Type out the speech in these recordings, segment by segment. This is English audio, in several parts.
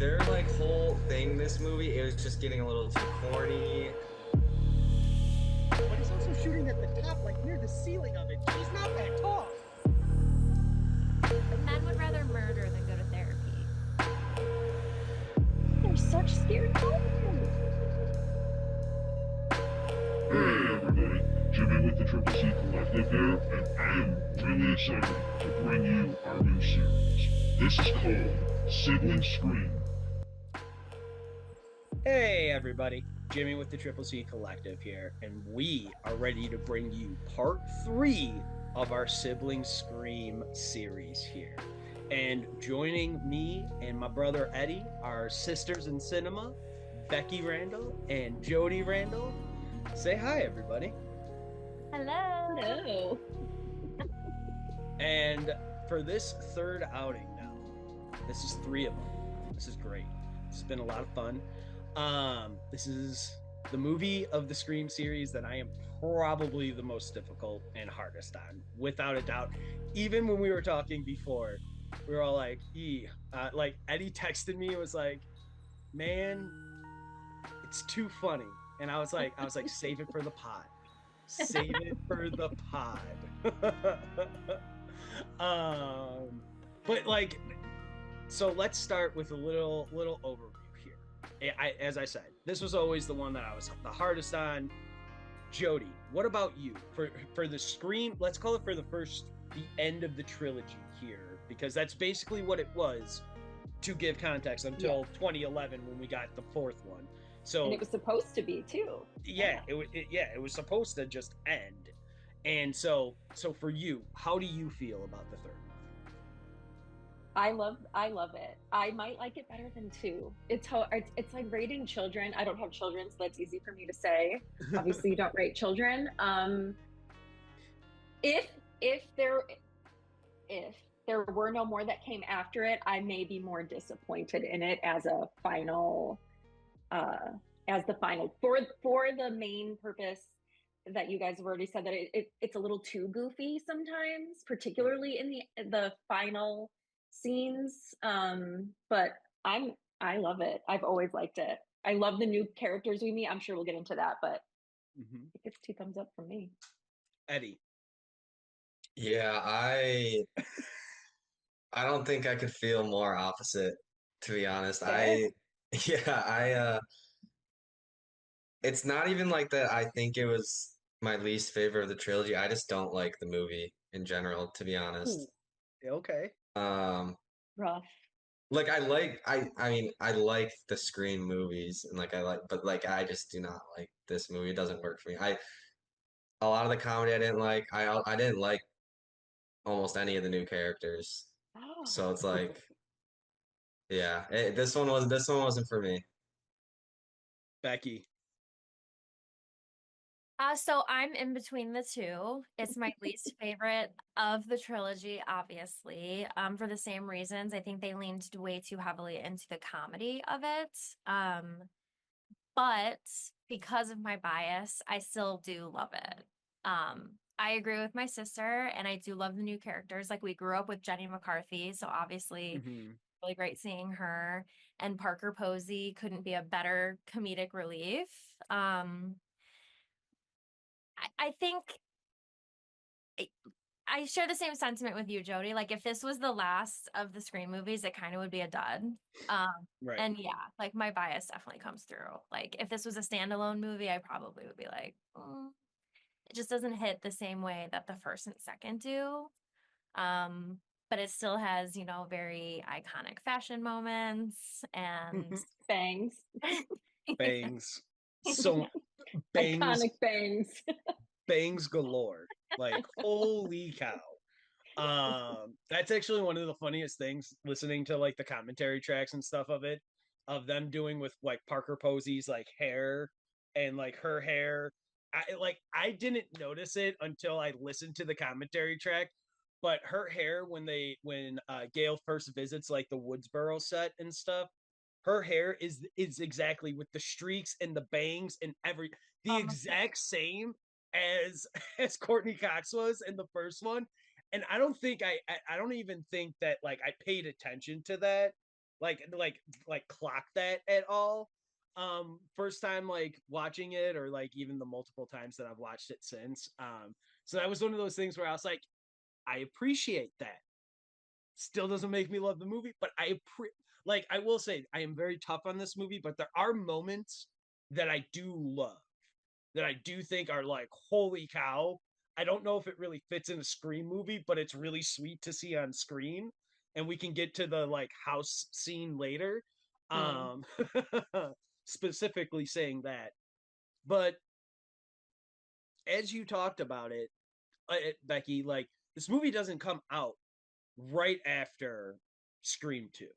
their like whole thing this movie, it was just getting a little too corny. But he's also shooting at the top, like near the ceiling of it. He's not that tall. Men would rather murder than go to therapy. They're such scared children. Hey everybody, Jimmy with the Triple C Collective here, and I am really excited to bring you our new series. This is called Sibling Scream. Hey everybody, Jimmy with the Triple C Collective here, and we are ready to bring you part 3 of our Sibling Scream series here. And joining me and my brother Eddie are sisters in cinema, Becky Randall and Jodi Randall. Say hi, everybody. Hello. No. And for this third outing now, this is 3 of them. This is great. It's been a lot of fun. This is the movie of the Scream series that I am probably the most difficult and hardest on, without a doubt. Even when we were talking before, we were all like, like Eddie texted me and was like, man, it's too funny. And I was like, save it for the pod. Save it for the pod. But like, so let's start with a little overview here. As I said, this was always the one that I was the hardest on. Jodi, what about you for the Scream? Let's call it for the end of the trilogy here, because that's basically what it was, to give context, until 2011 when we got the 4th one. So, and it was supposed to be too. Yeah, it was supposed to just end. And so for you, how do you feel about the 3rd one? I love it. I might like it better than 2. It's like rating children. I don't have children, so that's easy for me to say. Obviously, you don't rate children. If there were no more that came after it, I may be more disappointed in it as a final. As the final for the main purpose that you guys have already said, that it's a little too goofy sometimes, particularly in the final scenes. But I love it. I've always liked it. I love the new characters we meet. I'm sure we'll get into that, but it gets 2 thumbs up from me. Eddie. Yeah, I don't think I could feel more opposite, to be honest. It's not even like that I think it was my least favorite of the trilogy. I just don't like the movie in general, to be honest. Ooh, okay. Rough. Like I mean I like the Scream movies, and but like I just do not like this movie. It doesn't work for me. A lot of the comedy I didn't like. I didn't like almost any of the new characters. Oh. So it's like, yeah, this one wasn't for me. Becky. So I'm in between the 2. It's my least favorite of the trilogy, obviously, for the same reasons. I think they leaned way too heavily into the comedy of it. But because of my bias, I still do love it. I agree with my sister, and I do love the new characters. Like, we grew up with Jenny McCarthy, so obviously really great seeing her. And Parker Posey couldn't be a better comedic relief. I think I share the same sentiment with you, Jodi. Like, if this was the last of the Scream movies, it kind of would be a dud. Right. And yeah, like, my bias definitely comes through. Like, if this was a standalone movie, I probably would be like, it just doesn't hit the same way that the 1st and 2nd do. But it still has, very iconic fashion moments and bangs. Bangs. So bangs. Iconic bangs. Bangs galore. Like, holy cow. That's actually one of the funniest things, listening to like the commentary tracks and stuff of them doing with like Parker Posey's like hair and like her hair. I didn't notice it until I listened to the commentary track, but her hair when Gail first visits like the Woodsboro set and stuff, her hair is exactly with the streaks and the bangs and the exact same as Courtney Cox was in the first one. And I don't even think that like I paid attention to that clock that at all. First time like watching it, or like even the multiple times that I've watched it since. So that was one of those things where I was like, I appreciate that. Still doesn't make me love the movie, but I will say I am very tough on this movie, but there are moments that I do love, that I do think are like, holy cow. I don't know if it really fits in a Scream movie, but it's really sweet to see on screen. And we can get to the like house scene later. Um specifically saying that. But as you talked about it, Becky, like this movie doesn't come out right after Scream 2.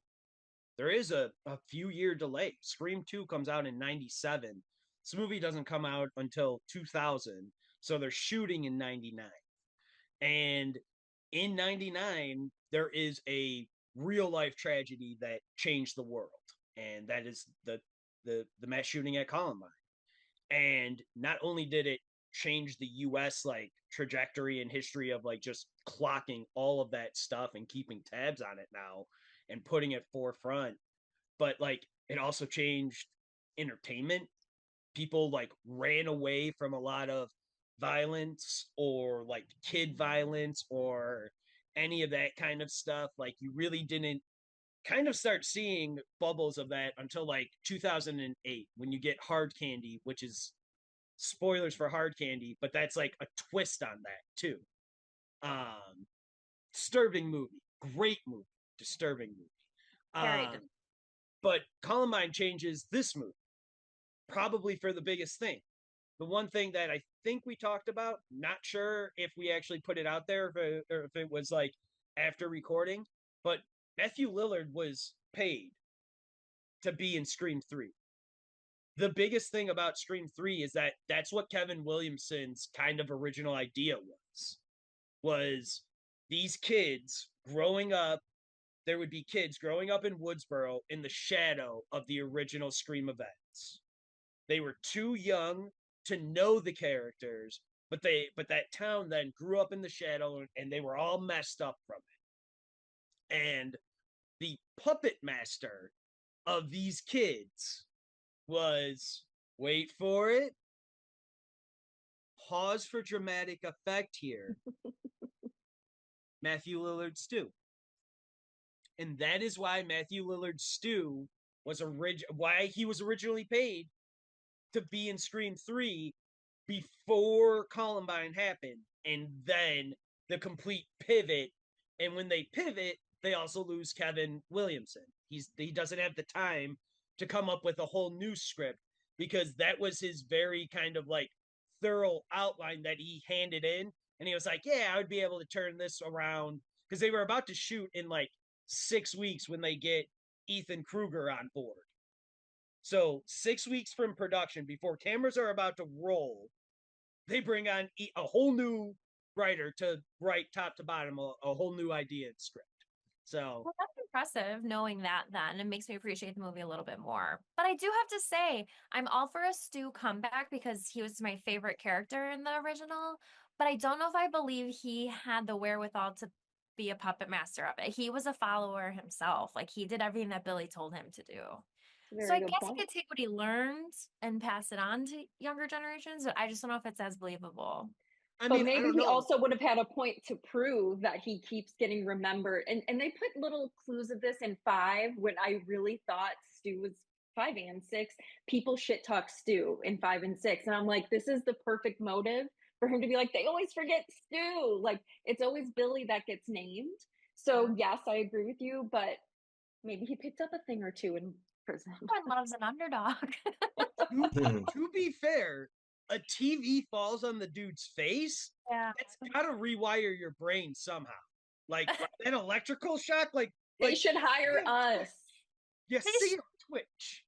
There is a few year delay. Scream 2 comes out in 97. This movie doesn't come out until 2000. So they're shooting in 99. And in 99, there is a real life tragedy that changed the world. And that is the mass shooting at Columbine. And not only did it change the US like trajectory and history of like just clocking all of that stuff and keeping tabs on it now and putting it forefront, but like it also changed entertainment. People like ran away from a lot of violence or like kid violence or any of that kind of stuff. Like you really didn't kind of start seeing bubbles of that until like 2008 when you get Hard Candy, which is spoilers for Hard Candy, but that's like a twist on that too. Disturbing movie, great movie, disturbing movie. Very good. But Columbine changes this movie, probably for the biggest thing. The one thing that I think we talked about, not sure if we actually put it out there or if it was like after recording, but Matthew Lillard was paid to be in Scream 3. The biggest thing about Scream 3 is that that's what Kevin Williamson's kind of original idea was these kids growing up. There would be kids growing up in Woodsboro in the shadow of the original Scream events. They were too young to know the characters, but that town then grew up in the shadow and they were all messed up from it. And the puppet master of these kids was, wait for it, pause for dramatic effect here, Matthew Lillard's Stu. And that is why Matthew Lillard's Stu was why he was originally paid to be in Scream 3 before Columbine happened, and then the complete pivot. And when they pivot, they also lose Kevin Williamson. He doesn't have the time to come up with a whole new script because that was his very kind of like thorough outline that he handed in. And he was like, yeah, I would be able to turn this around because they were about to shoot in like 6 weeks when they get Ethan Kruger on board. So 6 weeks from production, before cameras are about to roll, they bring on a whole new writer to write top to bottom a whole new idea and script. So well, that's impressive knowing that then. It makes me appreciate the movie a little bit more. But I do have to say, I'm all for a Stu comeback because he was my favorite character in the original. But I don't know if I believe he had the wherewithal to be a puppet master of it. He was a follower himself. Like he did everything that Billy told him to do. So I guess he could take what he learned and pass it on to younger generations, but I just don't know if it's as believable. I mean, maybe he also would have had a point to prove that he keeps getting remembered. And they put little clues of this in 5 when I really thought Stu was 5 and 6. People shit talk Stu in 5 and 6. And I'm like, this is the perfect motive for him to be like, they always forget Stu. Like, it's always Billy that gets named. So yes, I agree with you, but maybe he picked up a thing or two in prison. Everyone loves an underdog. to be fair, a TV falls on the dude's face. Yeah, it's gotta rewire your brain somehow. Like an electrical shock. Like they should hire us. You see Twitch.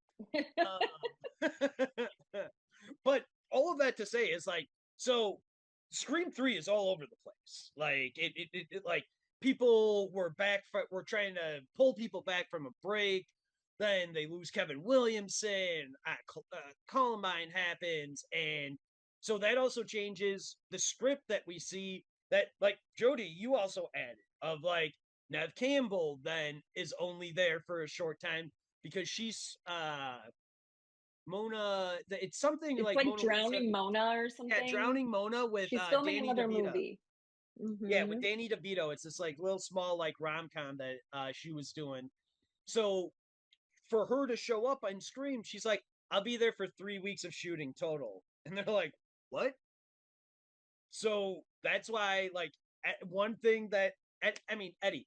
But all of that to say is like, so Scream 3 is all over the place. Like it like people were trying to pull people back from a break. Then they lose Kevin Williamson. Columbine happens. And so that also changes the script that we see that, like, Jodi, you also added of, like, Nev Campbell then is only there for a short time because she's Mona. It's something It's like like Mona Drowning Lisa. Mona or Yeah, something. Drowning Mona with She's filming Danny another DeVito. movie. Yeah, with Mhm. Danny DeVito. It's this like little small like rom-com that she was doing. So for her to show up on Scream, she's like, I'll be there for 3 weeks of shooting total. And they're like, what? So that's why, like, one thing that, I mean, Eddie,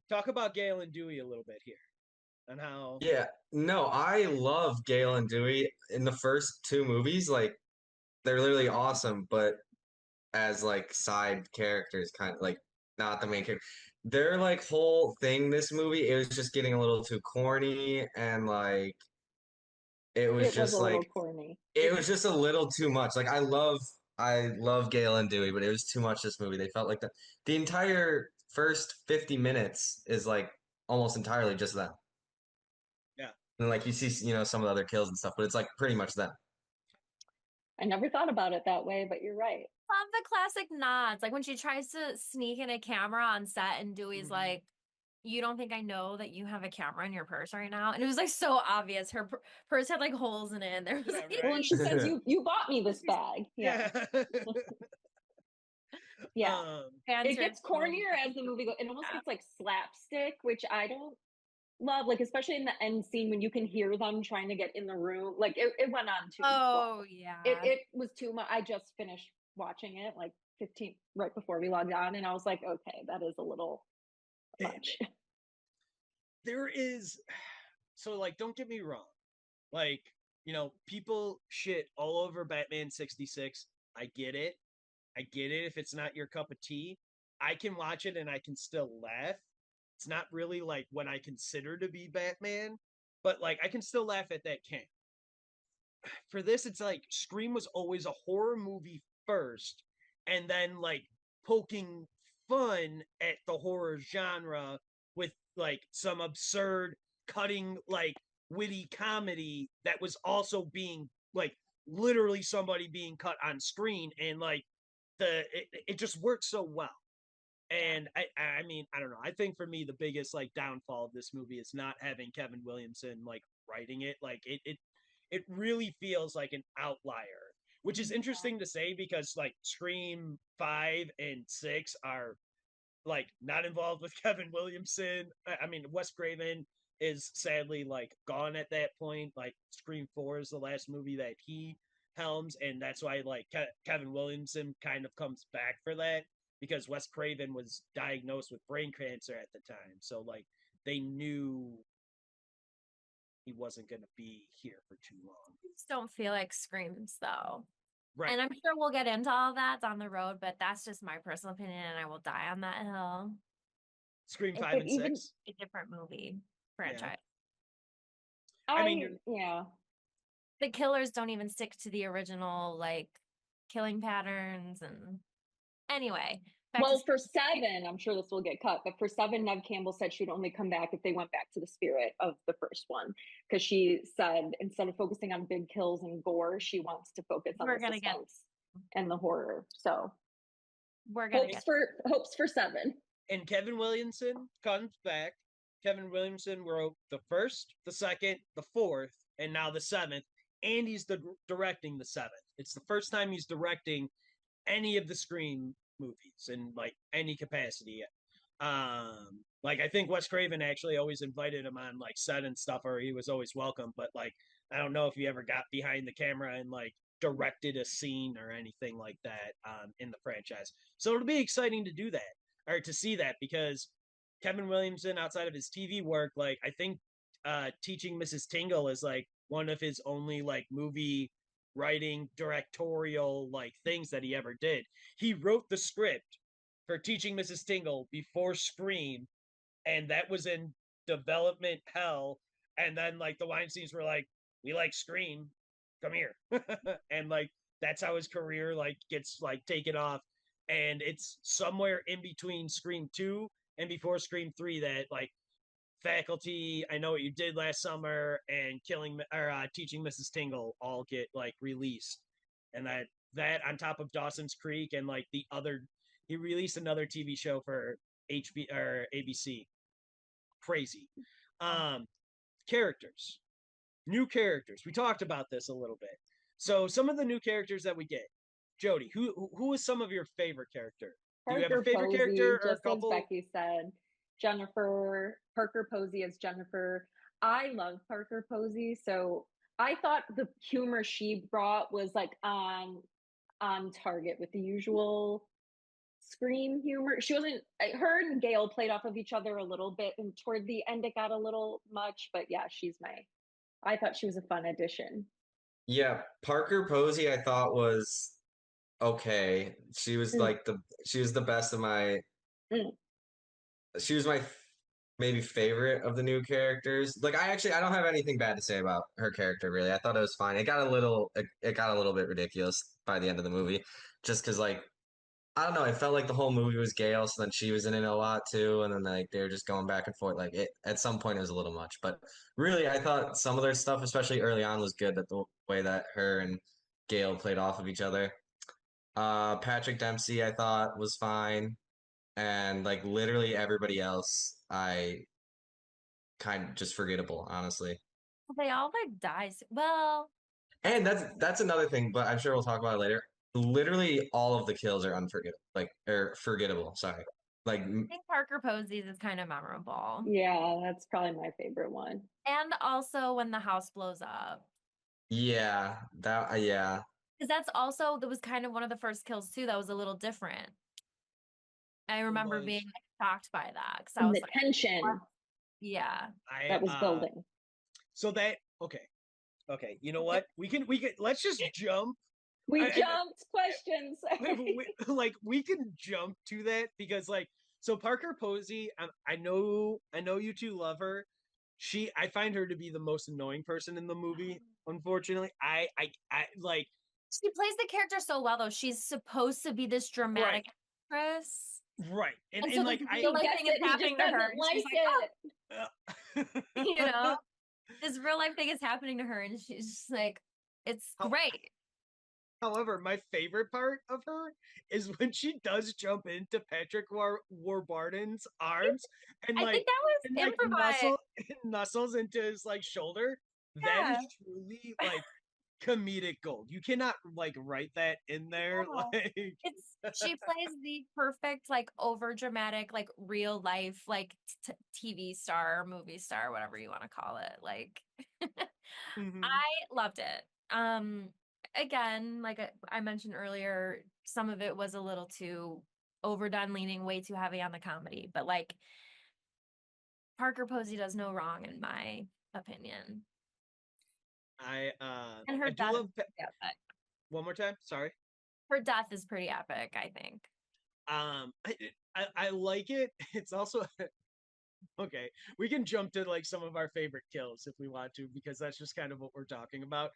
talk about Gale and Dewey a little bit here and how. Yeah, no, I love Gale and Dewey in the first two movies. Like, they're literally awesome, but as like side characters, kind of like not the main character. Their like whole thing this movie, it was just getting a little too corny and like it was It was just a little like corny. it was just a little too much. Like I love Gale and Dewey, but it was too much this movie. They felt like the entire first 50 minutes is like almost entirely just them. Yeah. And like you see, some of the other kills and stuff, but it's like pretty much them. I never thought about it that way, but you're right. Love the classic nods. Like when she tries to sneak in a camera on set and Dewey's like, you don't think I know that you have a camera in your purse right now? And it was like so obvious. Her purse had like holes in it. And there was Yeah, like, right. Well, and she says, "You bought me this bag." Yeah, yeah. fans It are gets cornier as the movie goes. It almost Yeah. gets like slapstick, which I don't love. Like especially in the end scene when you can hear them trying to get in the room. Like it went on too long. Oh yeah. It was too much. I just finished watching it like 15 right before we logged on, and I was like, okay, that is a little much. There is, so like, don't get me wrong. Like, people shit all over Batman 66. I get it. I get it if it's not your cup of tea. I can watch it and I can still laugh. It's not really like what I consider to be Batman, but like I can still laugh at that camp. For this, it's like Scream was always a horror movie first, and then like poking fun at the horror genre with like some absurd, cutting, like witty comedy that was also being like literally somebody being cut on screen, and like it just works so well. And I mean, I don't know. I think for me the biggest like downfall of this movie is not having Kevin Williamson like writing it. Like it really feels like an outlier, which is interesting to say because like Scream 5 and 6 are like not involved with Kevin Williamson. I mean, Wes Craven is sadly like gone at that point. Like Scream 4 is the last movie that he helms, and that's why like Kevin Williamson kind of comes back for that because Wes Craven was diagnosed with brain cancer at the time. So like they knew he wasn't going to be here for too long. I just don't feel like Screams though. Right. And I'm sure we'll get into all that down the road, but that's just my personal opinion, and I will die on that hill. Scream If 5 it and even- 6. A different movie franchise. I mean, yeah. The killers don't even stick to the original like killing patterns, and anyway. Well, for 7, I'm sure this will get cut, but for 7, Nev Campbell said she'd only come back if they went back to the spirit of the first one, because she said instead of focusing on big kills and gore, she wants to focus on the suspense and the horror. So we're gonna hopes for 7. And Kevin Williamson comes back. Kevin Williamson wrote the first, the second, the fourth, and now the 7th, and he's directing the 7th. It's the first time he's directing any of the Scream movies in like any capacity. Like I think Wes Craven actually always invited him on like set and stuff, or he was always welcome. But like I don't know if he ever got behind the camera and like directed a scene or anything like that in the franchise. So it'll be exciting to do that or to see that because Kevin Williamson, outside of his TV work, like I think Teaching Mrs. Tingle is like one of his only like movie writing directorial like things that he ever did. He wrote the script for Teaching Mrs. Tingle before Scream, and that was in development hell. And then like the Weinsteins were like, "We like Scream, come here," and like that's how his career like gets like taken off. And it's somewhere in between Scream 2 and before Scream 3 that like Faculty, I Know What You Did Last Summer, and Teaching Mrs. Tingle all get like released, and that on top of Dawson's Creek and like the other, he released another TV show for HB or ABC. Crazy. Characters. New characters. We talked about this a little bit. So some of the new characters that we get. Jodi, who is some of your favorite character? Do you have a Parker favorite Posey, character or a just couple? as Becky said. Parker Posey as Jennifer. I love Parker Posey, so I thought the humor she brought was like on target with the usual Scream humor. She wasn't. Her and Gail played off of each other a little bit, and toward the end it got a little much. But yeah, I thought she was a fun addition. Yeah, Parker Posey I thought was okay. She was like she was the best of my Mm. she was my maybe favorite of the new characters. Like I don't have anything bad to say about her character really. I thought it was fine. It got a little bit ridiculous by the end of the movie just cuz like I don't know, it felt like the whole movie was Gale, so then she was in it a lot too, and then like they were just going back and forth. Like it at some point it was a little much. But really I thought some of their stuff, especially early on, was good, that the way that her and Gale played off of each other. Patrick Dempsey I thought was fine. And like literally everybody else I kind of just forgettable, honestly. They all like die. Well, And that's another thing, but I'm sure we'll talk about it later. Literally all of the kills are unforgettable, like or forgettable. Sorry, like I think Parker Posey's is kind of memorable. Yeah, that's probably my favorite one. And also when the house blows up. yeah, yeah. Because that was kind of one of the first kills too. That was a little different. I remember being like, shocked by that because I And was the like, tension what? Yeah, that was building. So that okay. You know what? We can let's just jump. We jumped questions. We can jump to that because like so Parker Posey. I know you two love her. I find her to be the most annoying person in the movie. Unfortunately, I like. She plays the character so well though. She's supposed to be this dramatic actress. Right. And so like real life thing is happening to her. Like she's it. like, oh. You know, this real life thing is happening to her, and she's just like, it's great. However, my favorite part of her is when she does jump into Patrick Warburton's arms and I think that was improvised. Nuzzles into his like shoulder. Yeah. That is truly like comedic gold. You cannot like write that in there. No. Like she plays the perfect like over dramatic like real life like TV star, movie star, whatever you want to call it. Like I loved it. Again, like I mentioned earlier, some of it was a little too overdone, leaning way too heavy on the comedy, but like Parker Posey does no wrong in my opinion. And her death is epic. One more time, sorry. Her death is pretty epic, I think. I like it. It's also okay. We can jump to like some of our favorite kills if we want to, because that's just kind of what we're talking about.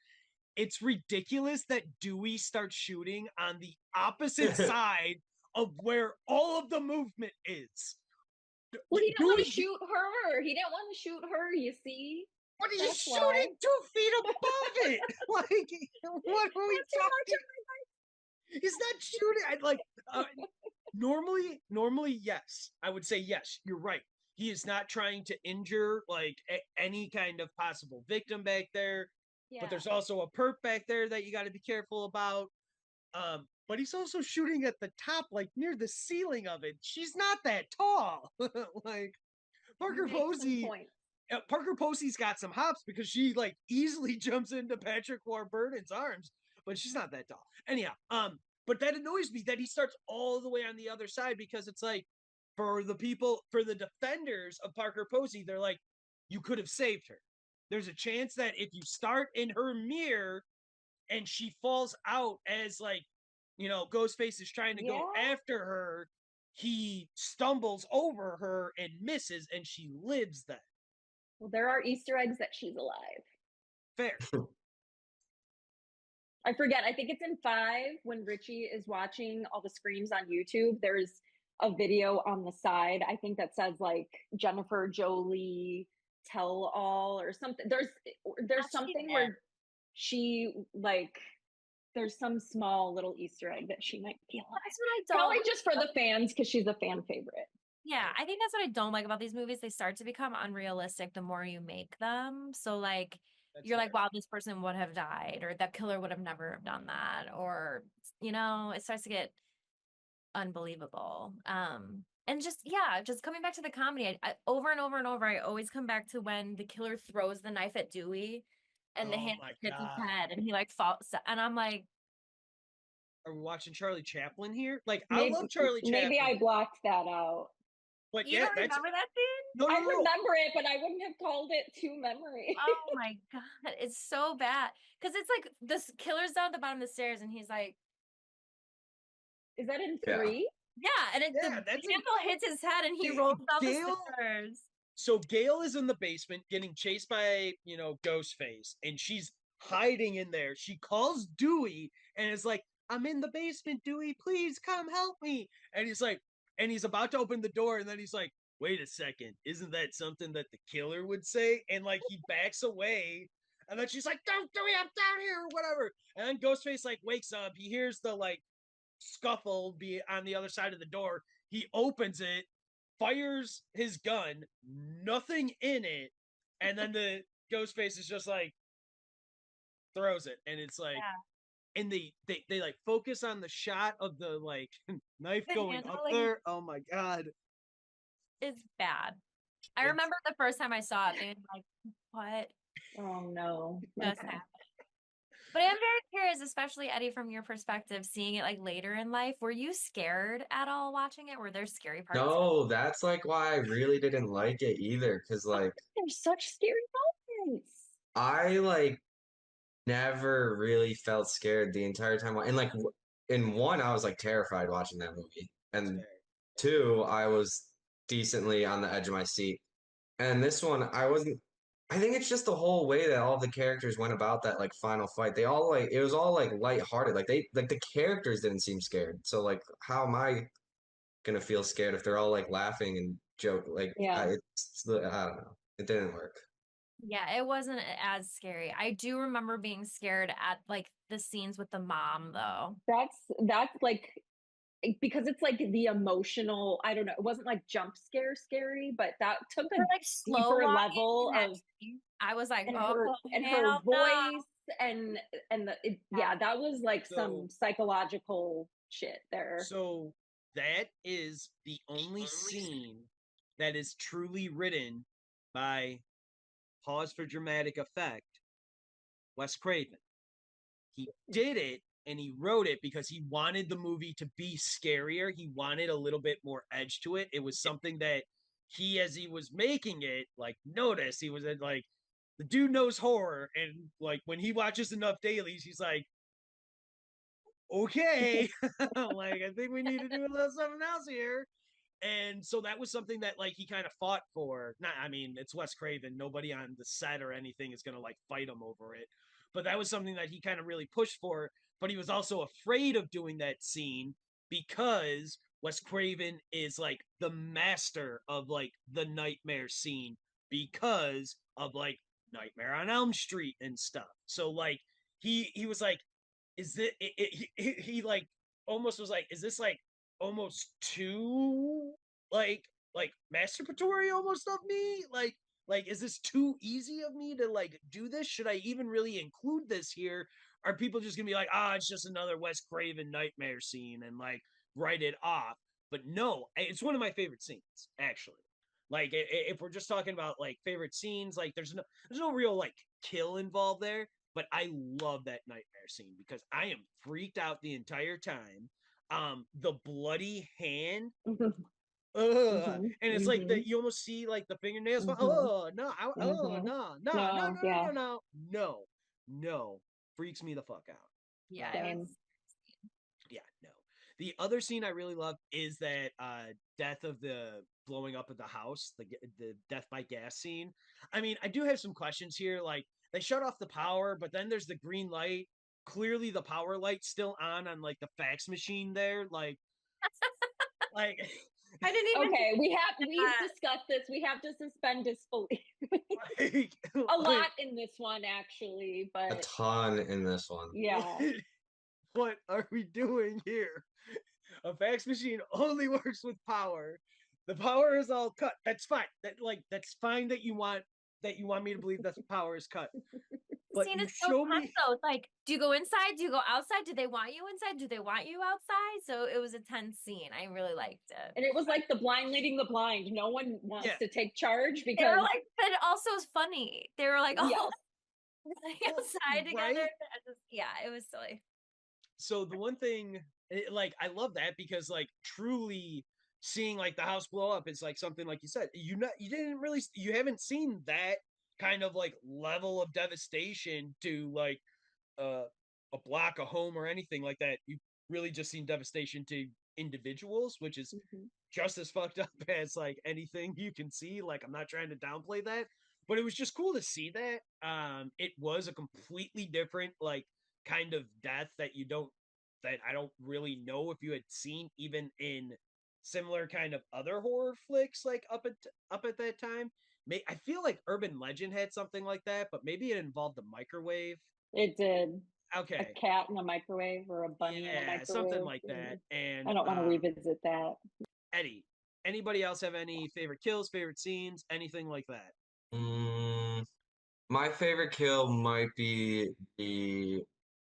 It's ridiculous that Dewey starts shooting on the opposite side of where all of the movement is. Well, he didn't want to shoot her. He didn't want to shoot her, you see. But he's shooting 2 feet above it. Like, what are we talking about? He's not shooting. Normally, yes. I would say yes. You're right. He is not trying to injure like any kind of possible victim back there. Yeah. But there's also a perp back there that you got to be careful about. But he's also shooting at the top, like near the ceiling of it. She's not that tall. Like Parker Posey's got some hops because she like easily jumps into Patrick Warburton's arms, but she's not that tall. Anyhow, but that annoys me that he starts all the way on the other side because it's like for the defenders of Parker Posey, they're like, you could have saved her. There's a chance that if you start in her mirror and she falls out as like, you know, Ghostface is trying to go after her, he stumbles over her and misses and she lives then. Well, there are Easter eggs that she's alive. Fair. I forget. I think it's in 5 when Richie is watching all the screams on YouTube. There's a video on the side, I think, that says like Jennifer Jolie tell all or something. There's something where she like there's some small little Easter egg that she might be alive. That's what I don't. Probably just for the fans because she's a fan favorite. Yeah, I think that's what I don't like about these movies. They start to become unrealistic the more you make them. So like That's you're like, fair. wow, this person would have died, or that killer would have never have done that, or it starts to get unbelievable. And just just coming back to the comedy, I over and over and over, I always come back to when the killer throws the knife at Dewey, and the Oh hand my hits his God. head, and he like falls, and I'm like, Are we watching Charlie Chaplin here? Like, I Maybe love Charlie maybe Chaplin, I blocked that out. but you yeah, don't that's remember that scene? no, I no, no, no. remember it, but I wouldn't have called it to memory. Oh my god, it's so bad because it's like this killer's down at the bottom of the stairs, and he's like, Is that in Yeah. 3? yeah, and the Yeah, that's a handle hits his head, and he Ga- rolls down the Gail- stairs. So Gail is in the basement getting chased by, Ghostface, and she's hiding in there. She calls Dewey and is like, I'm in the basement, Dewey, please come help me. And he's like, and he's about to open the door, and then he's like, wait a second, isn't that something that the killer would say? And like he backs away, and then she's like, don't, Dewey, I'm down here, or whatever. And then Ghostface like wakes up, he hears the like scuffle be on the other side of the door. He opens it, fires his gun, nothing in it, and then the ghost face is just like throws it, and it's like, Yeah, and they like focus on the shot of the like knife the going handle, up like, there. Oh my god. is bad. I It's- remember the first time I saw it, being like, what Oh no. just Okay. happened? But I'm very curious, especially Eddie, from your perspective, seeing it like later in life. Were you scared at all watching it? Were there scary parts? No, that's like why I really didn't like it either. Cause like There's such scary moments. I like never really felt scared the entire time. And like in one, I was like terrified watching that movie. And two, I was decently on the edge of my seat. And this one, I wasn't. I think it's just the whole way that all the characters went about that like final fight. They all like it was all like lighthearted. Like the characters didn't seem scared. So like how am I gonna feel scared if they're all like laughing and joke? Like Yeah. I don't know. It didn't work. Yeah, it wasn't as scary. I do remember being scared at like the scenes with the mom, though. That's like because it's like the emotional, I don't know, it wasn't like jump scary, but that took a Her like slow deeper walking level in that of scene, I was like, and oh, her hell no. voice and that was like some psychological shit there. So that is the only scene that is truly written by, pause for dramatic effect, Wes Craven. He did it and he wrote it because he wanted the movie to be scarier. He wanted a little bit more edge to it. It was something that he, as he was making it, like noticed. He was like, the dude knows horror, and like when he watches enough dailies, he's like, okay, like I think we need to do a little something else here. And so that was something that like he kind of fought for. Not, I mean, it's Wes Craven. Nobody on the set or anything is gonna like fight him over it. But that was something that he kind of really pushed for. But he was also afraid of doing that scene because Wes Craven is like the master of like the nightmare scene because of like Nightmare on Elm Street and stuff. So like he was like, is he like almost was like, is this like almost too like masturbatory almost of me? Like is this too easy of me to like do this? Should I even really include this here? Are people just gonna be like, it's just another Wes Craven nightmare scene and like write it off? But no, it's one of my favorite scenes, actually. Like if we're just talking about like favorite scenes, like there's no real like kill involved there, but I love that nightmare scene because I am freaked out the entire time. The bloody hand, and it's like that you almost see like the fingernails. Oh no! Oh no! No! No! No! Yeah. No! No! No! No! Freaks me the fuck out. Yeah, Same. Yeah, no. The other scene I really love is that death of the blowing up of the house, the death by gas scene. I mean, I do have some questions here. Like they shut off the power, but then there's the green light. Clearly, the power light's still on like the fax machine there. Like I didn't even. Okay, we've discussed this. We have to suspend disbelief. like A lot in this one, actually, A but ton in this one. yeah. What are we doing here? A fax machine only works with power. The power is all cut. That's fine. That's fine that you want me to believe that the power is cut. But Scene you is so show tense me though. It's like, do you go inside? Do you go outside? Do they want you inside? Do they want you outside? So it was a tense scene. I really liked it. And it was like the blind leading the blind. No one wants Yeah. to take charge They because were like, but it also was funny. They were like, oh, yes. running Well, outside together. right? Yeah, it was silly. So the one thing, like, I love that because, like, truly seeing like the house blow up is like something like you said. You haven't seen that kind of like level of devastation to like a block, a home, or anything like that. You've really just seen devastation to individuals, which is Mhm. just as fucked up as like anything you can see. Like, I'm not trying to downplay that, but it was just cool to see that. It was a completely different like kind of death that I don't really know if you had seen even in similar kind of other horror flicks like up at that time. I feel like Urban Legend had something like that, but maybe it involved the microwave. It did. A Okay. cat in a microwave or a bunny in a Yeah, something microwave. like that. And I don't want to revisit that. Eddie, anybody else have any favorite kills, favorite scenes, anything like that? Mm, my favorite kill might be the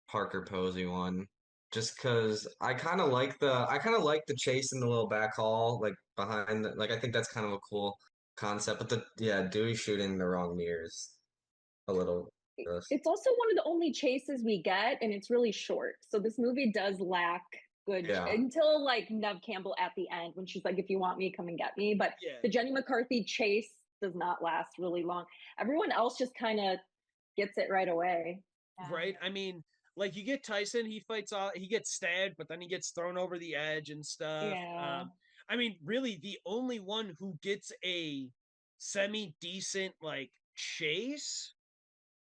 Parker Posey one. Just because I kind of like the chase in the little back hall, like behind the, like I think that's kind of a cool concept. But Dewey shooting the wrong mirrors a little. Gross. It's also one of the only chases we get, and it's really short. So this movie does lack good Yeah. until like Nev Campbell at the end when she's like, "If you want me, come and get me." But Yeah. the Jenny McCarthy chase does not last really long. Everyone else just kind of gets it right away. Right? I mean, like you get Tyson, he fights off, he gets stabbed, but then he gets thrown over the edge and stuff. Yeah. I mean, really, the only one who gets a semi decent like chase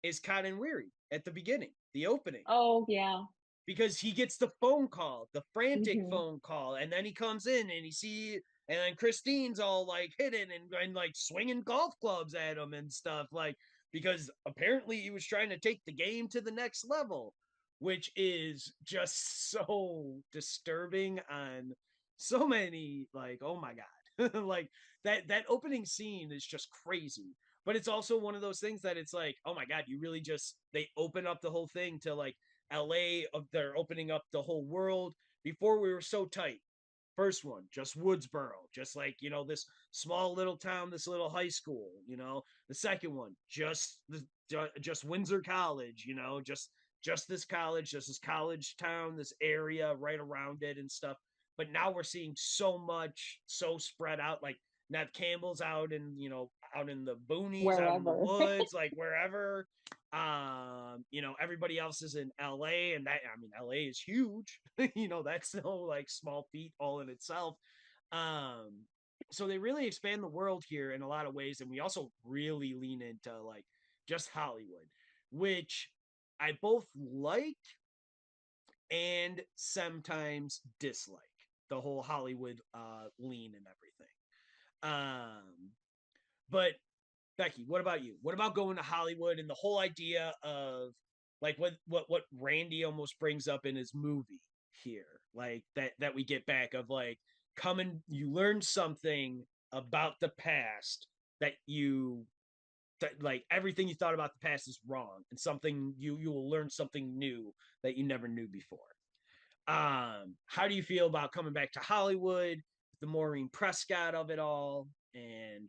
is Cotton Weary at the beginning, the opening. Oh yeah. Because he gets the phone call, the frantic Mhm. phone call, and then he comes in and and then Christine's all like hidden and like swinging golf clubs at him and stuff, like, because apparently he was trying to take the game to the next level, which is just so disturbing on so many, like, oh my God. Like that opening scene is just crazy. But it's also one of those things that it's like, oh my God, you really just, they open up the whole thing to like LA, they're opening up the whole world. Before we were so tight. First one, just Woodsboro, just like, you know, this small little town, this little high school, you know. The second one, just Windsor College, you know, just this college, just this college town, this area right around it and stuff. But now we're seeing so much, so spread out. Like Nev Campbell's out in, you know, out in the boonies, out in the Wherever. woods, like wherever. You know, everybody else is in LA, and that, I mean, LA is huge. You know, that's no like small feat all in itself. So they really expand the world here in a lot of ways, and we also really lean into like just Hollywood, which I both like and sometimes dislike the whole Hollywood lean and everything. But Becky, what about you? What about going to Hollywood and the whole idea of like what Randy almost brings up in his movie here, like that we get back of like you learn something about the past that like everything you thought about the past is wrong, and something you will learn something new that you never knew before. How do you feel about coming back to Hollywood, the Maureen Prescott of it all, and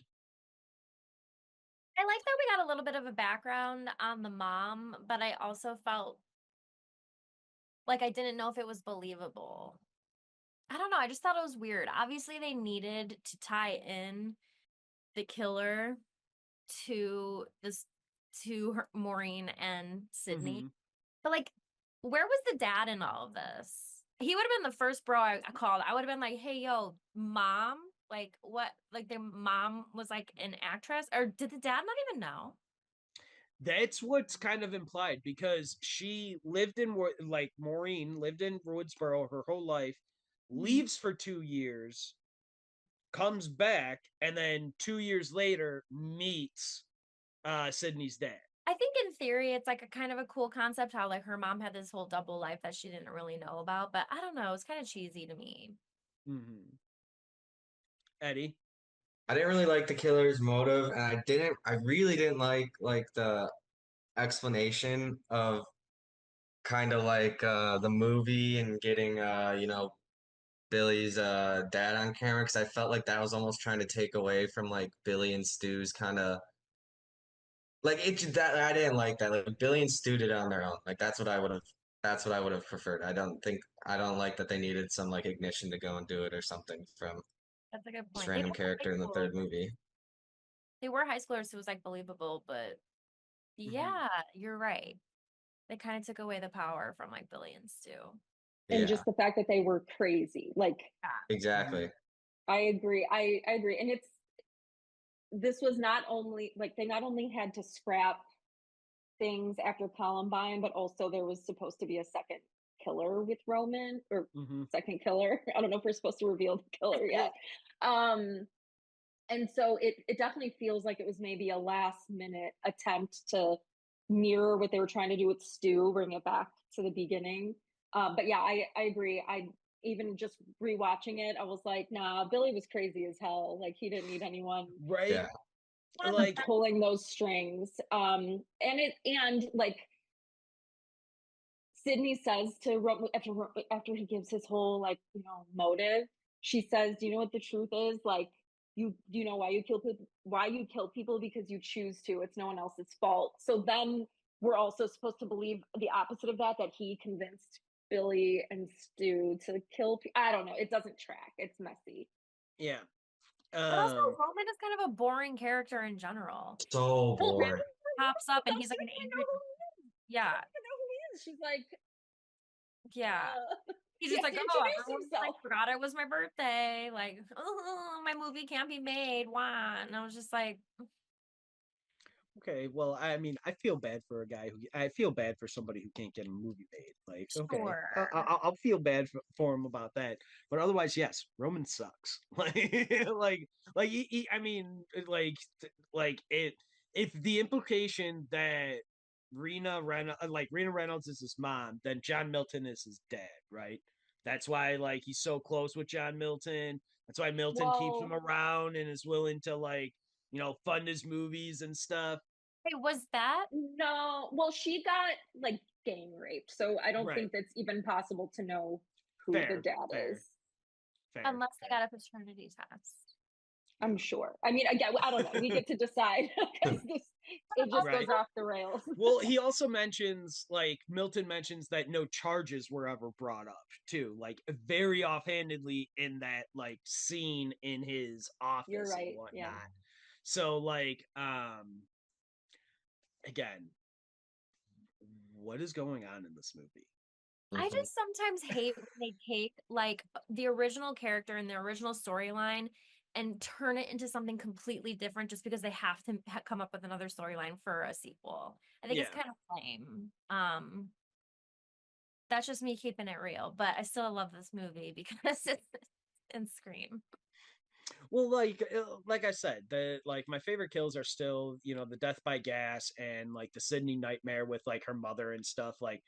I like that we got a little bit of a background on the mom, but I also felt like I didn't know if it was believable. I don't know. I just thought it was weird. Obviously, they needed to tie in the killer to Maureen and Sydney. Mhm. But like, where was the dad in all of this? He would have been the first bro I called. I would have been like, "Hey, yo, mom, like what? Like their mom was like an actress, or did the dad not even know?" That's what's kind of implied, because she lived in like Maureen lived in Woodsboro her whole life, leaves for 2 years, comes back, and then 2 years later meets Sydney's dad. I think in theory, it's like a kind of a cool concept how like her mom had this whole double life that she didn't really know about, but I don't know. It's kind of cheesy to me. Mm-hmm. Eddie? I didn't really like the killer's motive, and I really didn't like the explanation of kind of like the movie and getting Billy's dad on camera, because I felt like that was almost trying to take away from like Billy and Stu's kind of like it that I didn't like that. Like Billy and Stu did it on their own. Like that's what I would have preferred. I don't like that they needed some like ignition to go and do it or something from That's a good this point. They random were character in the third movie. high schoolers, so it was like believable, but yeah, you're right. They kind of took away the power from like Billy and Stu. And Yeah, just the fact that they were crazy. Like, exactly. I agree. I agree. And this was not only like they not only had to scrap things after Columbine, but also there was supposed to be a second killer with Roman, or second killer. I don't know if we're supposed to reveal the killer yet. And so it definitely feels like it was maybe a last minute attempt to mirror what they were trying to do with Stu, bring it back to the beginning. But yeah, I agree. I even just rewatching it, I was like, nah, Billy was crazy as hell. Like he didn't need anyone Right. Yeah. Like pulling those strings. And like Sydney says to Roman after he gives his whole like motive, she says, "Do you know what the truth is? Like do you know why you kill people because you choose to. It's no one else's fault." So then we're also supposed to believe the opposite of that he convinced Billy and Stu to kill. I don't know. It doesn't track. It's messy. yeah. But also, Roman is kind of a boring character in general. So bored. Pops up and he's like an angry. Yeah. I don't know who he is. She's like, Yeah. He's he just has like, to oh, introduce everyone himself. like, forgot it was my birthday. Like, oh, my movie can't be made. Why? And I was just like, Okay, well, I mean, I feel bad for a guy I feel bad for somebody who can't get a movie made. Like, okay, sure. I'll feel bad for him about that. But otherwise, yes, Roman sucks. I mean, like it. If the implication that Rena Reynolds is his mom, then John Milton is his dad, right? That's why like he's so close with John Milton. That's why Milton keeps him Whoa. around and is willing to like fund his movies and stuff. Hey, was that? No, well, she got like gang raped, so I don't Right. think that's even possible to know who the Fair, dad fair, is. fair. Unless they fair. got a paternity test. I'm sure. I mean, again, I don't know. We get to decide because it just Right. goes off the rails. Well, he also mentions like Milton mentions that no charges were ever brought up too, like very offhandedly in that like scene in his office You're right. and whatnot. Yeah. So like again, what is going on in this movie? I just sometimes hate when they take like the original character and the original storyline and turn it into something completely different just because they have to come up with another storyline for a sequel. I think it's Yeah. kind of lame. That's just me keeping it real, but I still love this movie because it's in Scream. Well, like I said, my favorite kills are still the death by gas and like the Sydney nightmare with like her mother and stuff like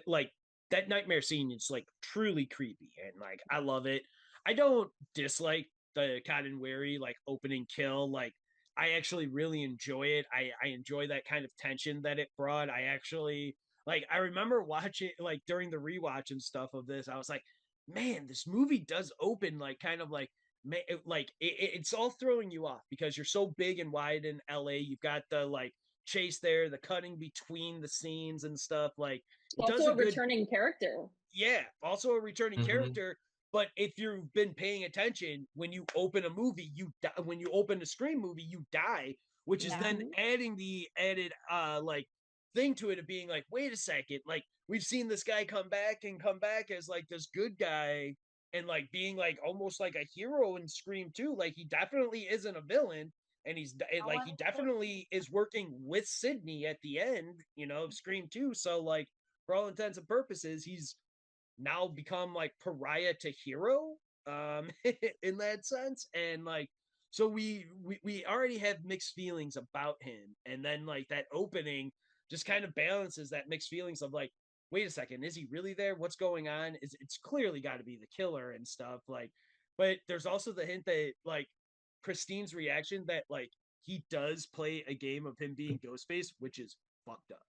like that nightmare scene is like truly creepy and like I love it. I don't dislike the Cotton Weary like opening kill. Like I actually really enjoy it. I enjoy that kind of tension that it brought. I actually like I remember watching like during the rewatch and stuff of this. I was like, man, this movie does open like kind of like it's all throwing you off because you're so big and wide in LA. You've got the like chase there, the cutting between the scenes and stuff. Like it does Also a a good returning character. yeah, also a returning Mhm. character. But if you've been paying attention, when you open a movie, you die. When you open a Scream movie, you die, which is Yeah. then adding the added like thing to it of being like, wait a second, like we've seen this guy come back as like this good guy and like being like almost like a hero in Scream 2. Like he definitely isn't a villain, and like he definitely is working with Sydney at the end, of Scream 2. So like for all intents and purposes, he's now become like pariah to hero in that sense, and like so we already have mixed feelings about him, and then like that opening just kind of balances that mixed feelings of like, wait a second, is he really there, what's going on, it's clearly got to be the killer and stuff like, but there's also the hint that like Christine's reaction that like he does play a game of him being Ghostface, which is fucked up.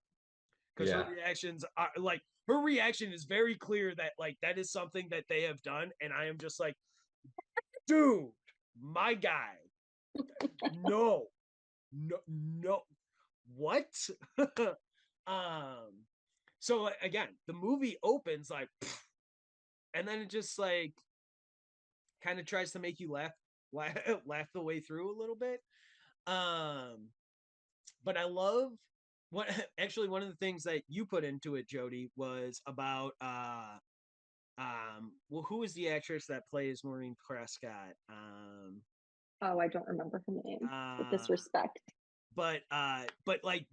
Because Yeah. her reactions are like her reaction is very clear that like that is something that they have done, and I am just like, dude, my guy, no, what? So again, the movie opens like, and then it just like kind of tries to make you laugh the way through a little bit. But I love what actually one of the things that you put into it, Jodi, was about well, who is the actress that plays Maureen Prescott? Oh, I don't remember her name. With disrespect. But like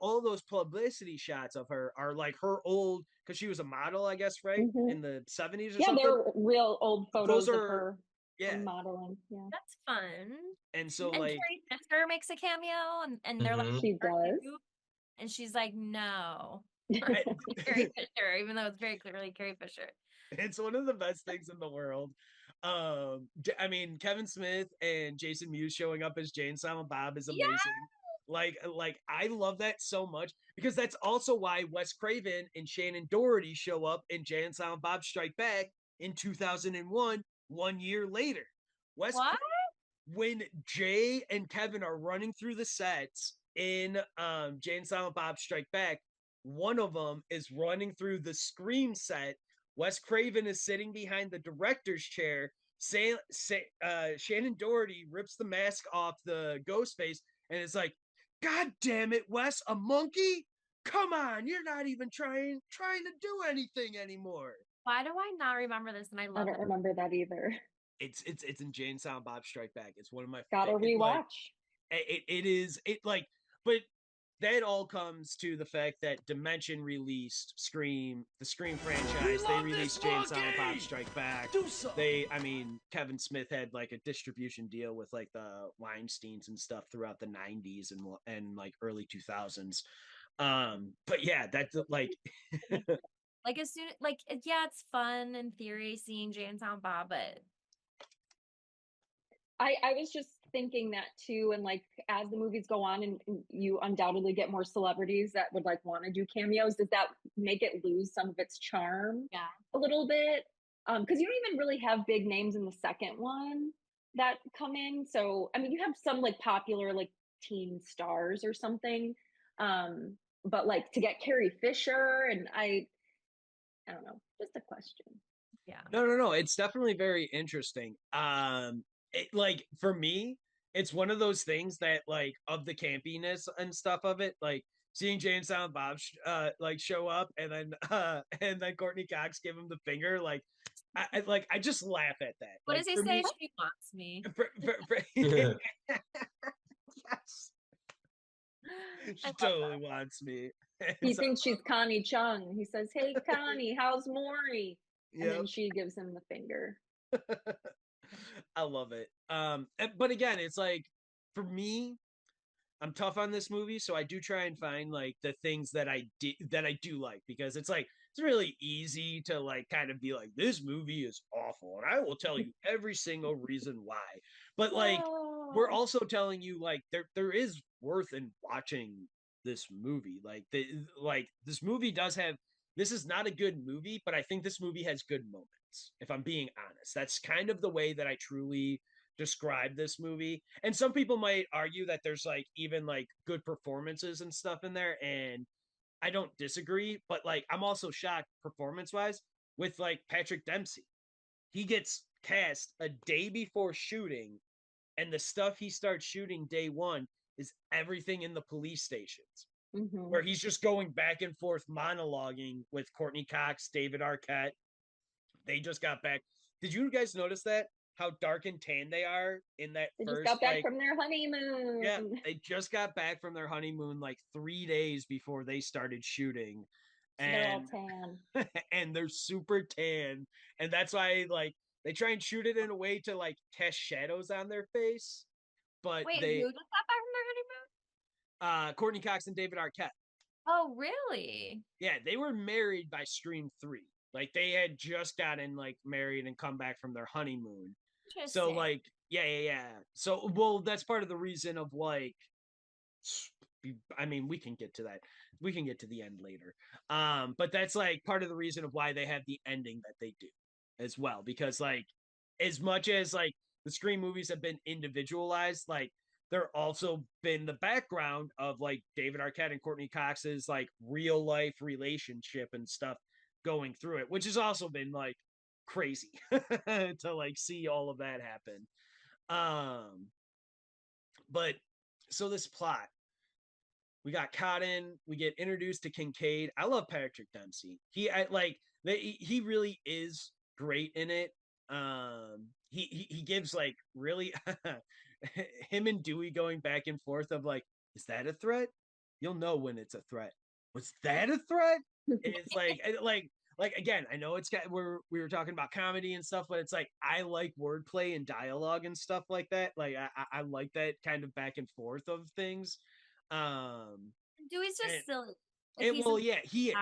all those publicity shots of her are like her old, because she was a model, I guess, right? In the 70s or Yeah, something. they're real old photos Those of are her yeah. modeling. Yeah, That's fun. And so And like Carrie Fisher makes a cameo, and they're like, she does. and she's like, no, Carrie Fisher, even though it's very clearly Carrie Fisher. It's one of the best things in the world. I mean, Kevin Smith and Jason Mewes showing up as Jay and Silent Bob is amazing. Like I love that so much, because that's also why Wes Craven and Shannon Doherty show up in Jay and Silent Bob Strike Back in 2001, 1 year later. What? When Jay and Kevin are running through the sets in Jay and Silent Bob Strike Back, one of them is running through the Scream set. Wes Craven is sitting behind the director's chair. Shannon Doherty rips the mask off the ghost face and it's like, God damn it, Wes, a monkey? Come on, you're not even trying to do anything anymore. Why do I not remember this? And I don't remember that either. It's in Jay and Silent Bob Strike Back. It's one of my gotta rewatch. Like, it is like, but that all comes to the fact that Dimension released Scream, the Scream franchise. They released Jay and Silent Bob Strike Back. I mean, Kevin Smith had like a distribution deal with like the Weinsteins and stuff throughout the 90s and like early 2000s. But yeah, that's like like as soon like yeah, it's fun in theory seeing Jay and Silent Bob, but I was just thinking that too, and like as the movies go on and you undoubtedly get more celebrities that would like want to do cameos, does that make it lose some of its charm a little bit? Because you don't even really have big names in the second one that come in. So I mean, you have some like popular like teen stars or something, but like to get Carrie Fisher and I don't know, just a question. Yeah. No. It's definitely very interesting. Like for me, it's one of those things that like of the campiness and stuff of it, like seeing Jay and Silent Bob like show up and then Courtney Cox give him the finger, like I just laugh at that. What like, does he say? Me, she wants me. Yes. She totally wants me. He thinks she's Connie Chung. He says, "Hey Connie, how's Maury?" And then she gives him the finger. I love it. But again, it's like for me, I'm tough on this movie, so I do try and find like the things that I do like, because it's like it's really easy to like kind of be like, this movie is awful, and I will tell you every single reason why. But like we're also telling you like there is worth in watching this movie. Like this movie does have. This is not a good movie, but I think this movie has good moments, if I'm being honest. That's kind of the way that I truly describe this movie. And some people might argue that there's like even like good performances and stuff in there, and I don't disagree, but like I'm also shocked performance-wise with like Patrick Dempsey. He gets cast a day before shooting, and the stuff he starts shooting day one is everything in the police stations. Where he's just going back and forth monologuing with Courtney Cox, David Arquette. They just got back. Did you guys notice that? How dark and tan they are in that they first. Just got back from their honeymoon. Yeah, they just got back from their honeymoon like 3 days before they started shooting. And they're all tan. And they're super tan. And that's why like they try and shoot it in a way to like cast shadows on their face. But wait, who just got back from their honeymoon? Courtney Cox and David Arquette. Oh, really? Yeah, they were married by Scream 3. Like they had just gotten like married and come back from their honeymoon. So like, Yeah. So, well, that's part of the reason of like, I mean, we can get to that. We can get to the end later. But that's like part of the reason of why they have the ending that they do as well. Because like, as much as like the Scream movies have been individualized, like there also been the background of like David Arquette and Courtney Cox's like real life relationship and stuff going through it, which has also been like crazy to like see all of that happen. Um, but so this plot, we got Cotton, we get introduced to Kincaid. I love Patrick Dempsey. He really is great in it. He gives like really him and Dewey going back and forth of like, is that a threat? You'll know when it's a threat. Was that a threat? It's like again, I know it's got we were talking about comedy and stuff, but it's like I like wordplay and dialogue and stuff like that. Like I like that kind of back and forth of things. Dewey's just And, silly. and well, yeah, he is.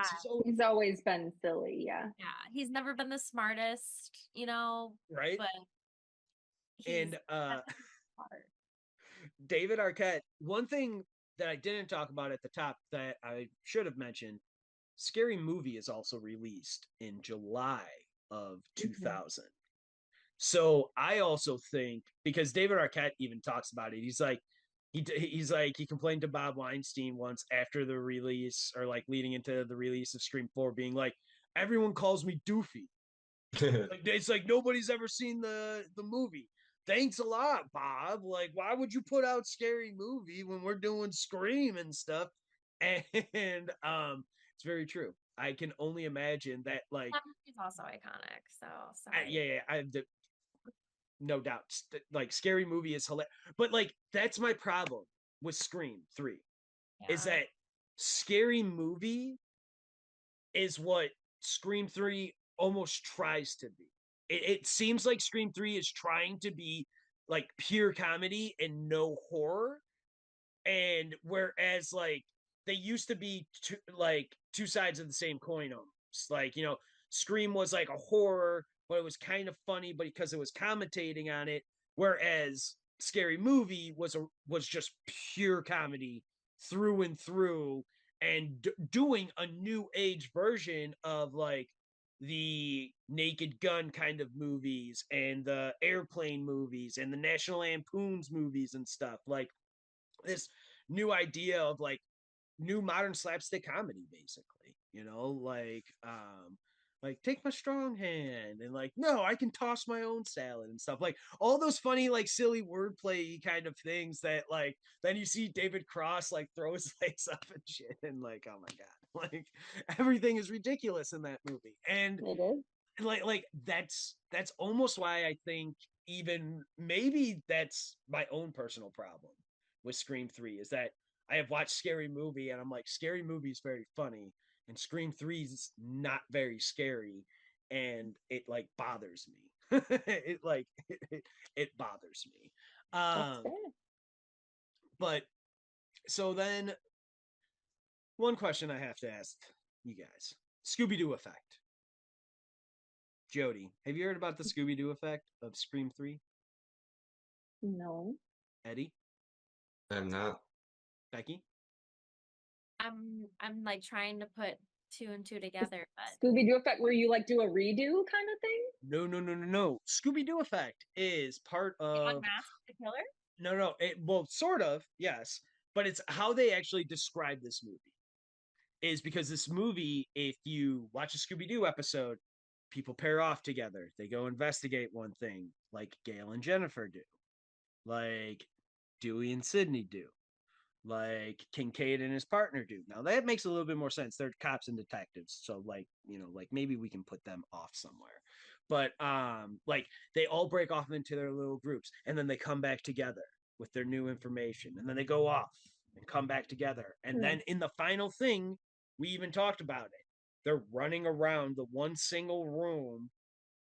He's always been silly, yeah. Yeah, he's never been the smartest, you know, right. but And David Arquette. One thing that I didn't talk about at the top that I should have mentioned: Scary Movie is also released in July of 2000. So I also think, because David Arquette even talks about it, he's like he complained to Bob Weinstein once after the release, or like leading into the release of Scream 4, being like, everyone calls me Doofy. Like, it's like nobody's ever seen the movie. Thanks a lot, Bob. Like, why would you put out Scary Movie when we're doing Scream and stuff? And it's very true. I can only imagine that, like, he's also iconic. So sorry. yeah, no doubt. Like, Scary Movie is hilarious, but like that's my problem with Scream 3 is that Scary Movie is what Scream 3 almost tries to be. It seems like Scream 3 is trying to be like pure comedy and no horror. And whereas like they used to be two sides of the same coin almost. Like, you know, Scream was like a horror, but it was kind of funny, but because it was commentating on it. Whereas Scary Movie was just pure comedy through and through, and doing a new age version of like the Naked Gun kind of movies and the Airplane movies and the National Lampoons movies and stuff. Like this new idea of like new modern slapstick comedy, basically, you know, like take my strong hand, and like, no, I can toss my own salad and stuff, like all those funny like silly wordplay kind of things that like then you see David Cross like throw his legs up and shit, and like, oh my god, like everything is ridiculous in that movie. And It is. like that's almost why I think even maybe that's my own personal problem with Scream 3 is that I have watched Scary Movie and I'm like, Scary Movie is very funny and Scream 3 is not very scary, and it like bothers me. It bothers me. That's fair. But so then one question I have to ask you guys. Scooby-Doo effect. Jodi, have you heard about the Scooby-Doo effect of Scream 3? No. Eddie? I'm not. Becky? I'm like trying to put two and two together, but Scooby-Doo effect where you like do a redo kind of thing? No. Scooby-Doo effect is part of Unmask the Killer? No. Well, sort of, yes. But it's how they actually describe this movie. Is because this movie, if you watch a Scooby-Doo episode, people pair off together. They go investigate one thing, like Gail and Jennifer do. Like Dewey and Sydney do. Like Kincaid and his partner do. Now that makes a little bit more sense. They're cops and detectives, so like, you know, like maybe we can put them off somewhere. But like they all break off into their little groups, and then they come back together with their new information, and then they go off and come back together, and then in the final thing, we even talked about it. They're running around the one single room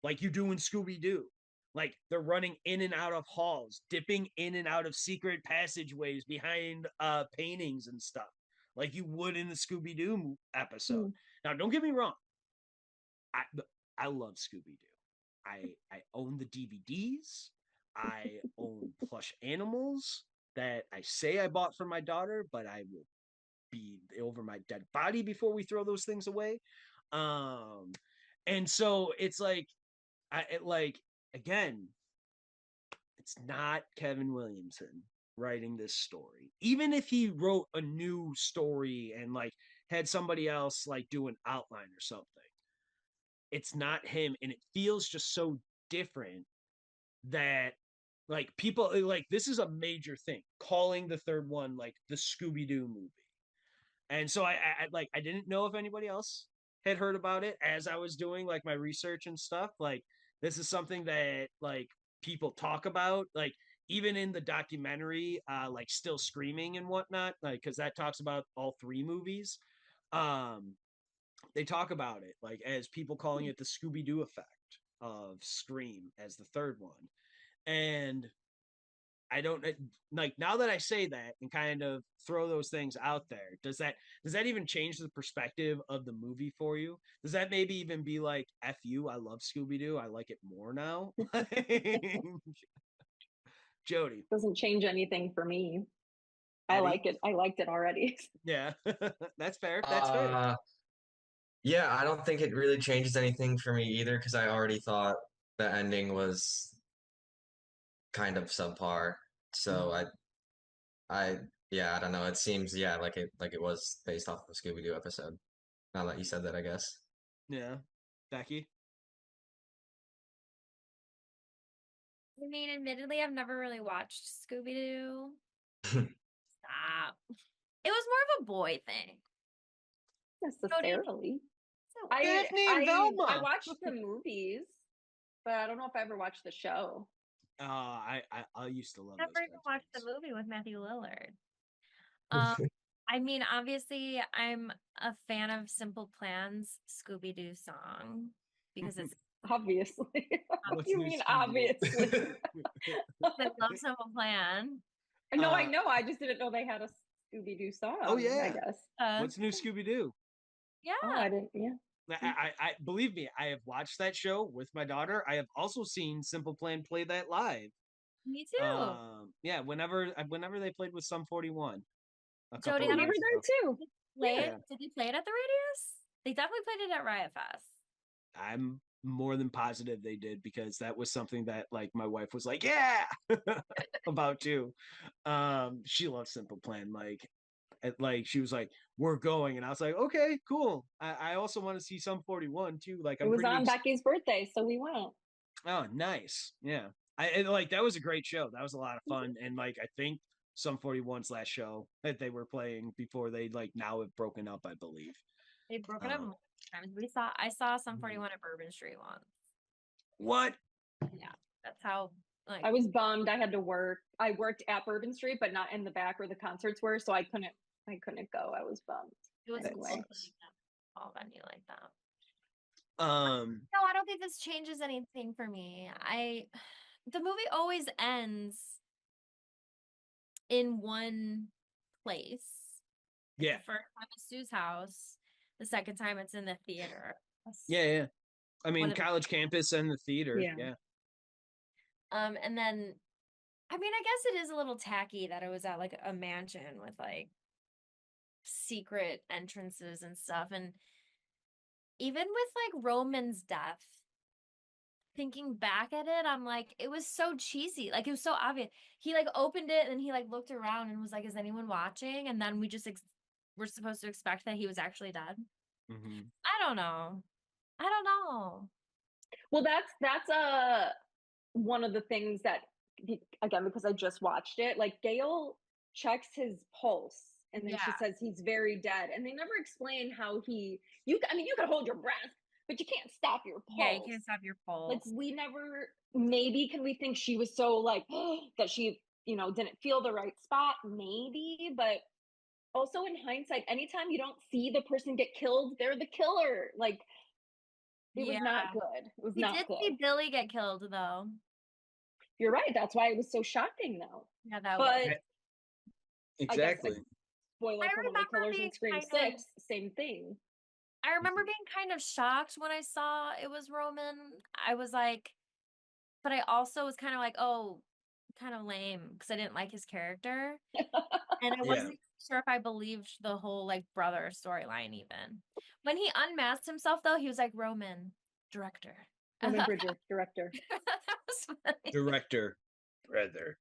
like you do in Scooby-Doo. Like they're running in and out of halls, dipping in and out of secret passageways behind paintings and stuff, like you would in the Scooby-Doo episode. Now, don't get me wrong. I love Scooby-Doo. I own the DVDs. I own plush animals that I say I bought for my daughter, but I will be over my dead body before we throw those things away. And so it's like, again, it's not Kevin Williamson writing this story. Even if he wrote a new story and like had somebody else like do an outline or something, it's not him, and it feels just so different that like people like this is a major thing, calling the third one like the Scooby-Doo movie. And so I didn't know if anybody else had heard about it as I was doing like my research and stuff. Like this is something that like people talk about, like even in the documentary, like Still Screaming and whatnot, like because that talks about all three movies. Um, they talk about it like as people calling it the Scooby-Doo effect of Scream as the third one. And I don't like now that I say that and kind of throw those things out there. Does that even change the perspective of the movie for you? Does that maybe even be like F you? I love Scooby Doo. I like it more now. Jodi. Doesn't change anything for me. I Eddie? like it. I liked it already. Yeah, that's fair. That's fair. Yeah, I don't think it really changes anything for me either because I already thought the ending was kind of subpar. So yeah, I don't know. It seems like it was based off of a Scooby Doo episode. Now that you said that, I guess. Yeah, Becky. I mean, admittedly, I've never really watched Scooby Doo. Stop. It was more of a boy thing. Necessarily. So Daphne and Velma. I watched the movies, but I don't know if I ever watched the show. I used to love never those even watched the cartoons. movie with Matthew Lillard. I mean, obviously, I'm a fan of Simple Plan's Scooby Doo song because it's Obviously. What's You new, mean Scooby-Doo? obviously? I love Simple Plan. No, I know. I just didn't know they had a Scooby Doo song. Oh, yeah. I guess. What's new, Scooby-Doo? Yeah. Oh, I didn't. Yeah. I believe me, I have watched that show with my daughter. I have also seen Simple Plan play that live. Me too. Yeah, whenever they played with Sum 41. Jodi, We were there too. Did they play it at the Radius? They definitely played it at Riot Fest. I'm more than positive they did because that was something that like my wife was like, yeah, about too. She loves Simple Plan. Like she was like, we're going, and I was like, okay, cool. I also want to see Sum 41 too. Like It was on Becky's birthday, so we went. Oh, nice. Yeah. Like that was a great show. That was a lot of fun. And like I think Sum 41's last show that they were playing before they like now have broken up, I believe. They've broken up multiple times. I saw Sum 41 at Bourbon Street once. What? Yeah. That's how like I was bummed. I had to work. I worked at Bourbon Street, but not in the back where the concerts were, so I couldn't go. I was bummed. it was Anyway. all venue like that. No, I don't think this changes anything for me. The movie always ends in one place. Yeah. The first time it's Sue's house. The second time it's in the theater. Yeah. I mean, college campus and the theater. Yeah. And then, I mean, I guess it is a little tacky that it was at like a mansion with like secret entrances and stuff. And even with like Roman's death, thinking back at it, I'm like, it was so cheesy. Like it was so obvious. He like opened it and he like looked around and was like, is anyone watching? And then we just we're supposed to expect that he was actually dead. Mm-hmm. I don't know. Well, that's one of the things that, again, because I just watched it, like Gail checks his pulse and then she says he's very dead, and they never explain how you could hold your breath, but you can't stop your pulse. Yeah, you can't stop your pulse. Like we never, maybe can we think she was so like that she didn't feel the right spot, maybe, but also in hindsight, anytime you don't see the person get killed, they're the killer. Like it was not good. It was not good. We did see Billy get killed though. You're right. That's why it was so shocking though. Yeah, that but was. Exactly. Spoiler for one of the killers in Scream 6, same thing. I remember being kind of shocked when I saw it was Roman. I was like, but I also was kind of like, oh, kind of lame because I didn't like his character. And I Yeah. wasn't sure if I believed the whole like brother storyline even. When he unmasked himself though, he was like Roman director. I Roman thought Bridger, director. that was funny. Director, brother.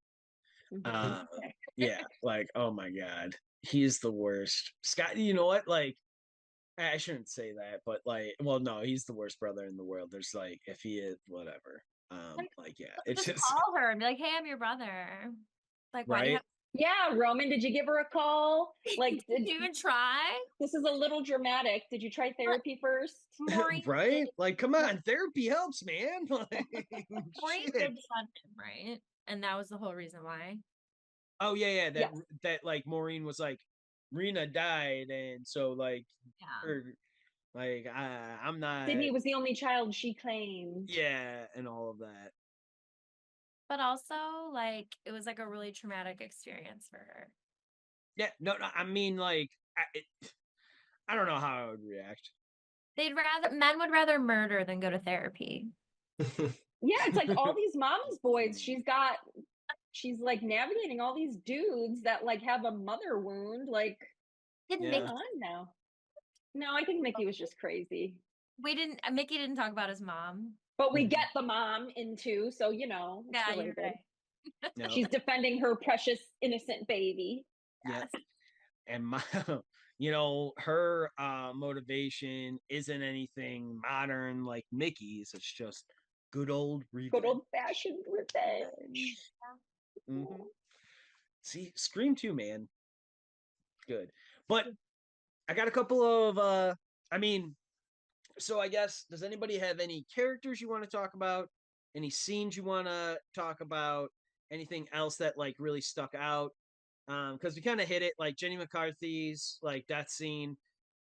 Mhm. Yeah, like, oh my god, he's the worst. Scott, you know what? Like, I shouldn't say that, but like, well, no, he's the worst brother in the world. There's like, if he is, whatever. Like, yeah, it's Just just call her and be like, "Hey, I'm your brother." Like, why do you right. have Yeah, Roman, did you give her a call? Like, did you even try? this is a little dramatic. Did you try therapy first? Maureen Right? did, Like, come on, therapy helps, man. Like, Maureen shit. did fund him, right? And that was the whole reason why. Oh yeah, Yes. that like Maureen was like, Rena died, and so like, Yeah. or like, I'm not. Sydney was the only child she claimed. Yeah, and all of that. But also, like, it was like a really traumatic experience for her. Yeah, no, I mean, like, I don't know how I would react. Men would rather murder than go to therapy. Yeah, it's like all these mom's boys. She's like navigating all these dudes that like have a mother wound. Like, Did Yeah. Mickey? come on now. No, I think Mickey was just crazy. Mickey didn't talk about his mom. But we Mhm. get the mom in too, so you know, it's Yeah, you're related. right. No, She's defending her precious innocent baby. yeah, Yes. and my, her motivation isn't anything modern like Mickey's. It's just good old revenge. Good old fashioned revenge. Mhm. See, Scream 2, man, good. But I got a couple of I mean, so I guess, does anybody have any characters you want to talk about? Any scenes you want to talk about? Anything else that like really stuck out? Because we kind of hit it, like Jenny McCarthy's like death scene,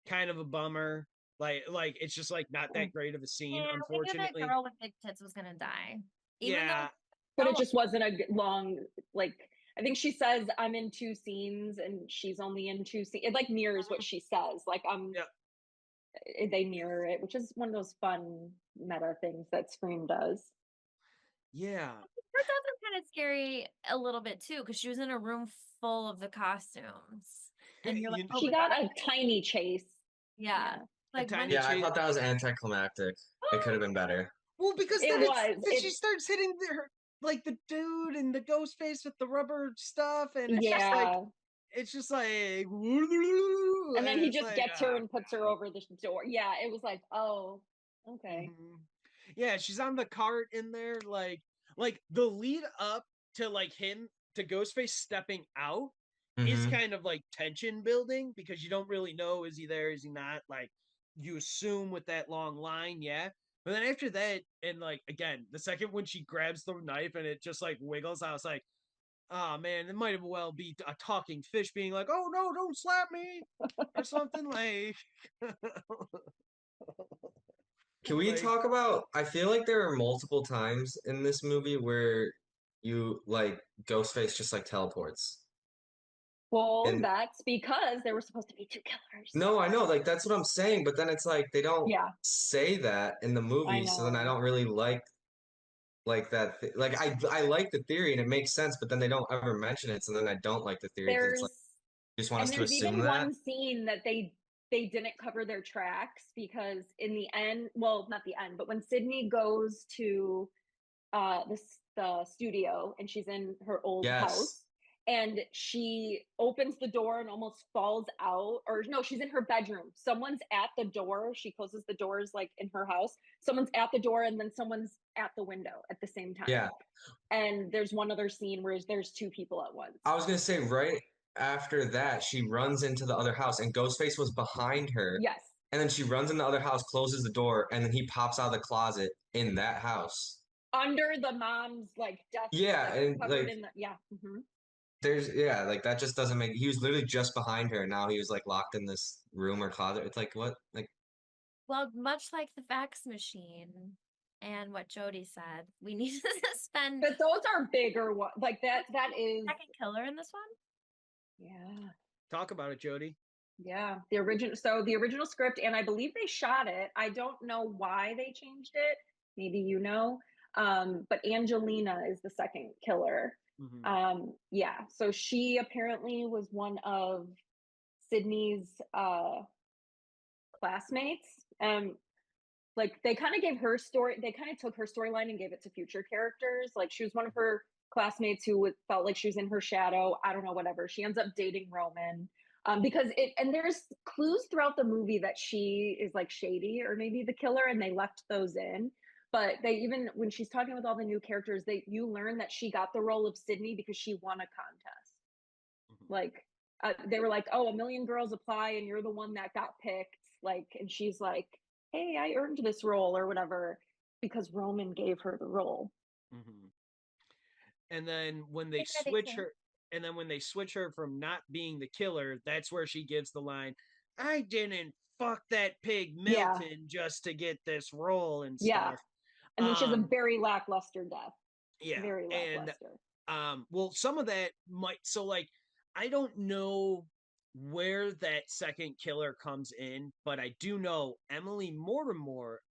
kind of a bummer. Like it's just like not that great of a scene, Yeah, we knew unfortunately. that girl with big tits was gonna die. Even Yeah, But though it just wasn't a long, like, I think she says, I'm in 2 scenes and she's only in 2 scenes. It like mirrors what she says. Like, Yeah. they mirror it, which is one of those fun meta things that Scream does. yeah, her death was kind of scary a little bit too, because she was in a room full of the costumes. And you're like, You- oh, She but got a tiny chase. yeah. Like when tiny Yeah, I chase- thought that was anticlimactic. It could have been better. Well, because It then was. then she starts hitting her like the dude and the ghost face with the rubber stuff, and it's just like Yeah. it's just like, And then he it's just like, gets her and puts her over the door. Yeah, it was like, oh, okay. Mhm. Yeah, she's on the cart in there, like the lead up to like him to Ghostface stepping out is Mhm. kind of like tension building because you don't really know, is he there, is he not? Like you assume with that long line, yeah. But then after that, and like again, the second when she grabs the knife and it just like wiggles, I was like, oh man, it might as well be a talking fish being like, oh no, don't slap me or something like. Can we Like, talk about? I feel like there are multiple times in this movie where you like Ghostface just like teleports. Well, And that's because there were supposed to be 2 killers. no, I know, like that's what I'm saying, but then it's like they don't Yeah, say that in the movie, so then I know. don't really like that. Like I like the theory and it makes sense, but then they don't ever mention it, so then I don't like the theory because it's There's like you just want and us to there's assume even that. one scene that they didn't cover their tracks because in the end, well, not the end, but when Sydney goes to the studio and she's in her old house Yes. and she opens the door and almost falls out, or no, she's in her bedroom, someone's at the door, she closes the doors like in her house, someone's at the door and then someone's at the window at the same time. Yeah. And there's one other scene where there's 2 people at once. I was gonna say right after that, she runs into the other house and Ghostface was behind her. Yes. And then she runs in the other house, closes the door, and then he pops out of the closet in that house. Under the mom's like death. Yeah, like, and covered like in the like that just doesn't make. He was literally just behind her, and now he was like locked in this room or closet. It's like what? Like well, much like the fax machine and what Jodi said, we need to spend But those are bigger ones. Like that is second killer in this one. yeah. talk about it, Jodi. Yeah. The original script, and I believe they shot it. I don't know why they changed it. Maybe you know. But Angelina is the second killer. Yeah, so she apparently was one of Sydney's classmates. Like they kind of gave her story, they kind of took her storyline and gave it to future characters. Like she was one of her classmates who felt like she was in her shadow. I don't know, whatever. She ends up dating Roman. Because and there's clues throughout the movie that she is like shady or maybe the killer, and they left those in. But they even when she's talking with all the new characters, you learn that she got the role of Sydney because she won a contest. Like they were like, "Oh, a million girls apply, and you're the one that got picked." Like, and she's like, "Hey, I earned this role or whatever," because Roman gave her the role. And then when they switch her from not being the killer, that's where she gives the line, "I didn't fuck that pig Milton just to get this role," and stuff. And then she has a very lackluster death. Yeah. Very lackluster. And well, some of that might, so like I don't know where that second killer comes in, but I do know Emily Mortimer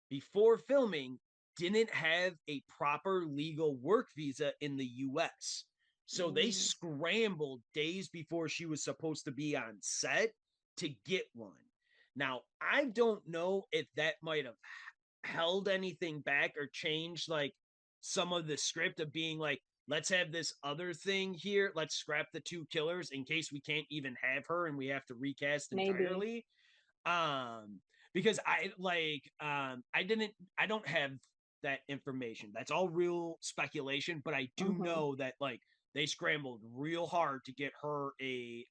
before filming didn't have a proper legal work visa in the US. So they scrambled days before she was supposed to be on set to get one. Now, I don't know if that might have held anything back or changed like some of the script of being like, let's have this other thing here. Let's scrap the two killers in case we can't even have her and we have to recast entirely. Because I don't have that information. That's all real speculation, but I do know that like they scrambled real hard to get her a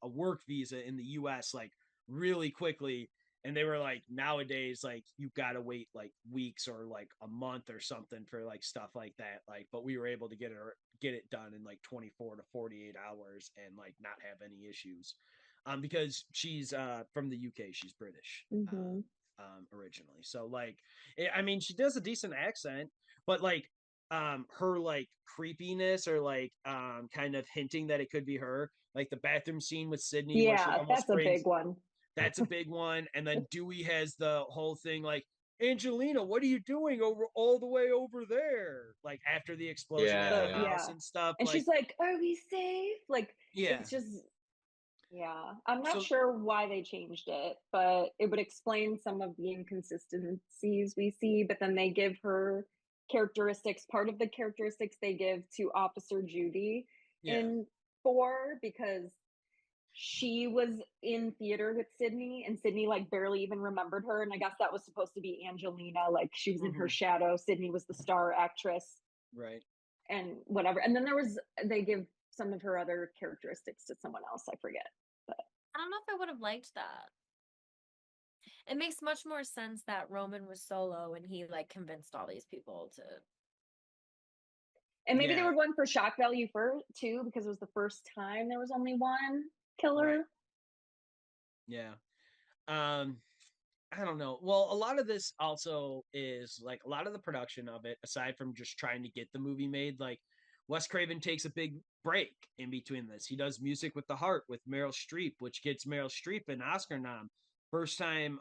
work visa in the US like really quickly. And they were like, nowadays, like you gotta wait like weeks or like a month or something for like stuff like that. Like, but we were able to get it done in like 24 to 48 hours and like not have any issues. Because she's from the UK, she's British originally. So like, I mean, she does a decent accent, but like her like creepiness or like kind of hinting that it could be her, like the bathroom scene with Sydney. Yeah, that's a big one. That's a big one. And then Dewey has the whole thing like, "Angelina, what are you doing all the way over there?" Like after the explosion at the house and stuff. And like, she's like, "Are we safe?" Like, it's just, I'm not sure why they changed it, but it would explain some of the inconsistencies we see. But then they give her characteristics, part of the characteristics they give to Officer Jodi in 4, because she was in theater with Sydney and Sydney like barely even remembered her. And I guess that was supposed to be Angelina. Like she was in her shadow. Sydney was the star actress. Right. And whatever. And then they give some of her other characteristics to someone else. I forget. But I don't know if I would have liked that. It makes much more sense that Roman was solo and he like convinced all these people to. And maybe they were going for shock value too, because it was the first time there was only one killer. Right. Yeah. I don't know. Well, a lot of this also is like a lot of the production of it, aside from just trying to get the movie made, like Wes Craven takes a big break in between this. He does Music with the Heart with Meryl Streep, which gets Meryl Streep an Oscar nom. First time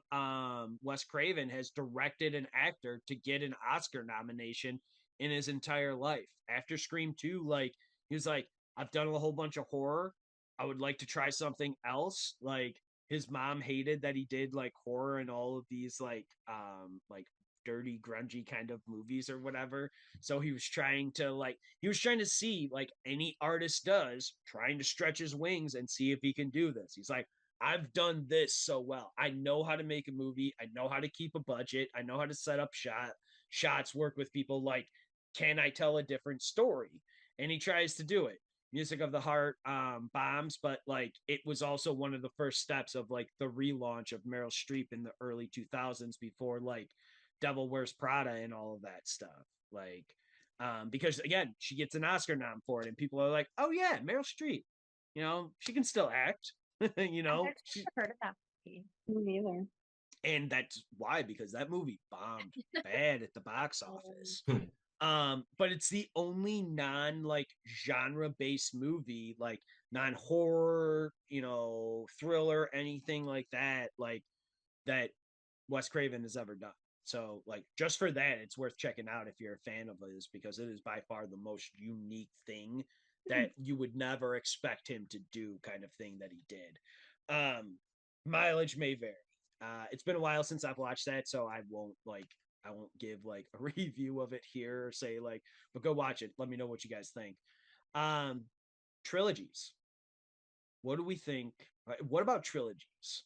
Wes Craven has directed an actor to get an Oscar nomination in his entire life. After Scream 2, like he was like, I've done a whole bunch of horror. I would like to try something else. Like his mom hated that he did like horror and all of these like dirty grungy kind of movies or whatever. So he was trying to see like any artist does, trying to stretch his wings and see if he can do this. He's like, I've done this so well. I know how to make a movie. I know how to keep a budget. I know how to set up shots, work with people. Like, can I tell a different story? And he tries to do it. Music of the Heart bombs, but like it was also one of the first steps of like the relaunch of Meryl Streep in the early 2000s before like Devil Wears Prada and all of that stuff. Like, because again, she gets an Oscar nom for it, and people are like, "Oh yeah, Meryl Streep, you know, she can still act." You know, I've heard of that movie. Me neither. And that's why, because that movie bombed bad at the box office. But it's the only non like genre based movie, like non horror, you know, thriller, anything like that, like that Wes Craven has ever done. So like just for that, it's worth checking out if you're a fan of his, because it is by far the most unique thing that you would never expect him to do, kind of thing that he did. Mileage may vary. It's been a while since I've watched that, so I won't give like a review of it here or say like, but go watch it. Let me know what you guys think. Trilogies. What do we think? What about trilogies?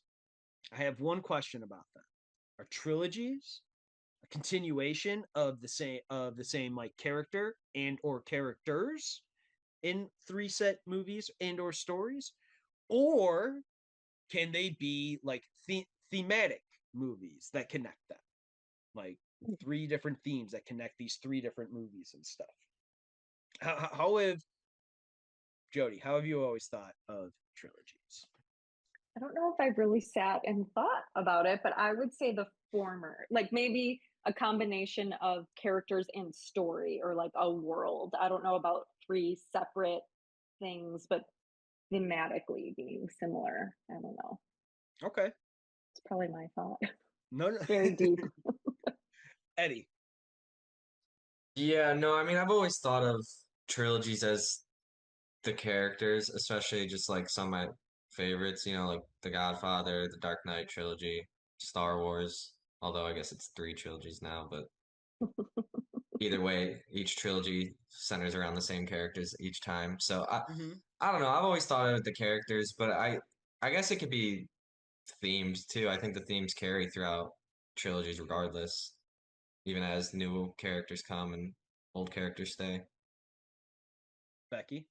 I have one question about them. Are trilogies a continuation of the same like character and or characters in 3 set movies and or stories, or can they be like thematic movies that connect them, like 3 different themes that connect these 3 different movies and stuff? How have Jodi, how have you always thought of trilogies? I don't know if I've really sat and thought about it, but I would say the former, like maybe a combination of characters and story, or like a world. I don't know about 3 separate things, but thematically being similar. I don't know. Okay. It's probably my thought. No. Very deep. Eddie. Yeah, no, I mean, I've always thought of trilogies as the characters, especially just like some of my favorites, like The Godfather, the Dark Knight trilogy, Star Wars, although I guess it's 3 trilogies now, but either way, each trilogy centers around the same characters each time. So I don't know, I've always thought of the characters, but I guess it could be themed too. I think the themes carry throughout trilogies regardless, even as new characters come and old characters stay. Becky.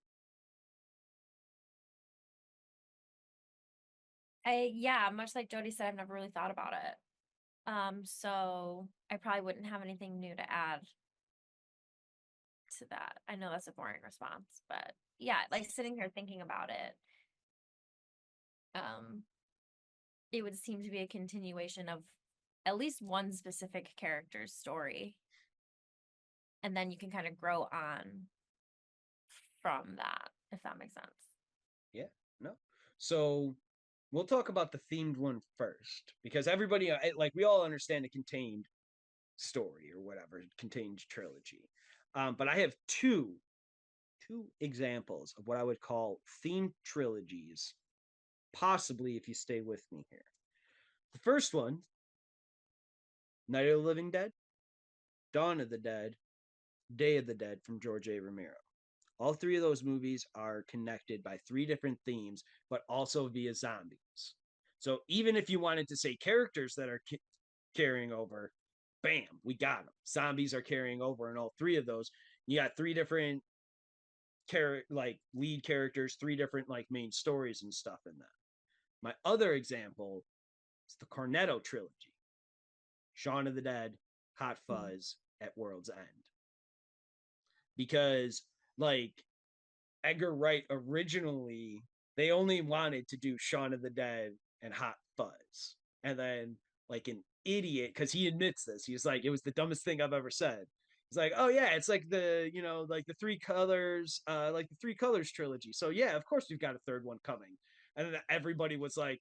Yeah, much like Jodi said, I've never really thought about it. So I probably wouldn't have anything new to add to that. I know that's a boring response, but yeah, like sitting here thinking about it, it would seem to be a continuation of at least one specific character's story. And then you can kind of grow on from that, if that makes sense. Yeah, no. So we'll talk about the themed one first, because everybody, like, we all understand a contained story or whatever, contained trilogy. But I have two examples of what I would call themed trilogies, possibly, if you stay with me here. The first one, Night of the Living Dead, Dawn of the Dead, Day of the Dead from George A. Romero. All 3 of those movies are connected by 3 different themes, but also via zombies. So even if you wanted to say characters that are carrying over, bam, we got them. Zombies are carrying over in all 3 of those. You got 3 different lead characters, 3 different like main stories and stuff in that. My other example is the Cornetto trilogy. Shaun of the Dead, Hot Fuzz, at World's End. Because like Edgar Wright originally, they only wanted to do Shaun of the Dead and Hot Fuzz. And then like an idiot, because he admits this, he's like, it was the dumbest thing I've ever said. He's like, oh yeah, it's like the, like the 3 colors, like the 3 colors trilogy. So yeah, of course we've got a 3rd one coming. And then everybody was like,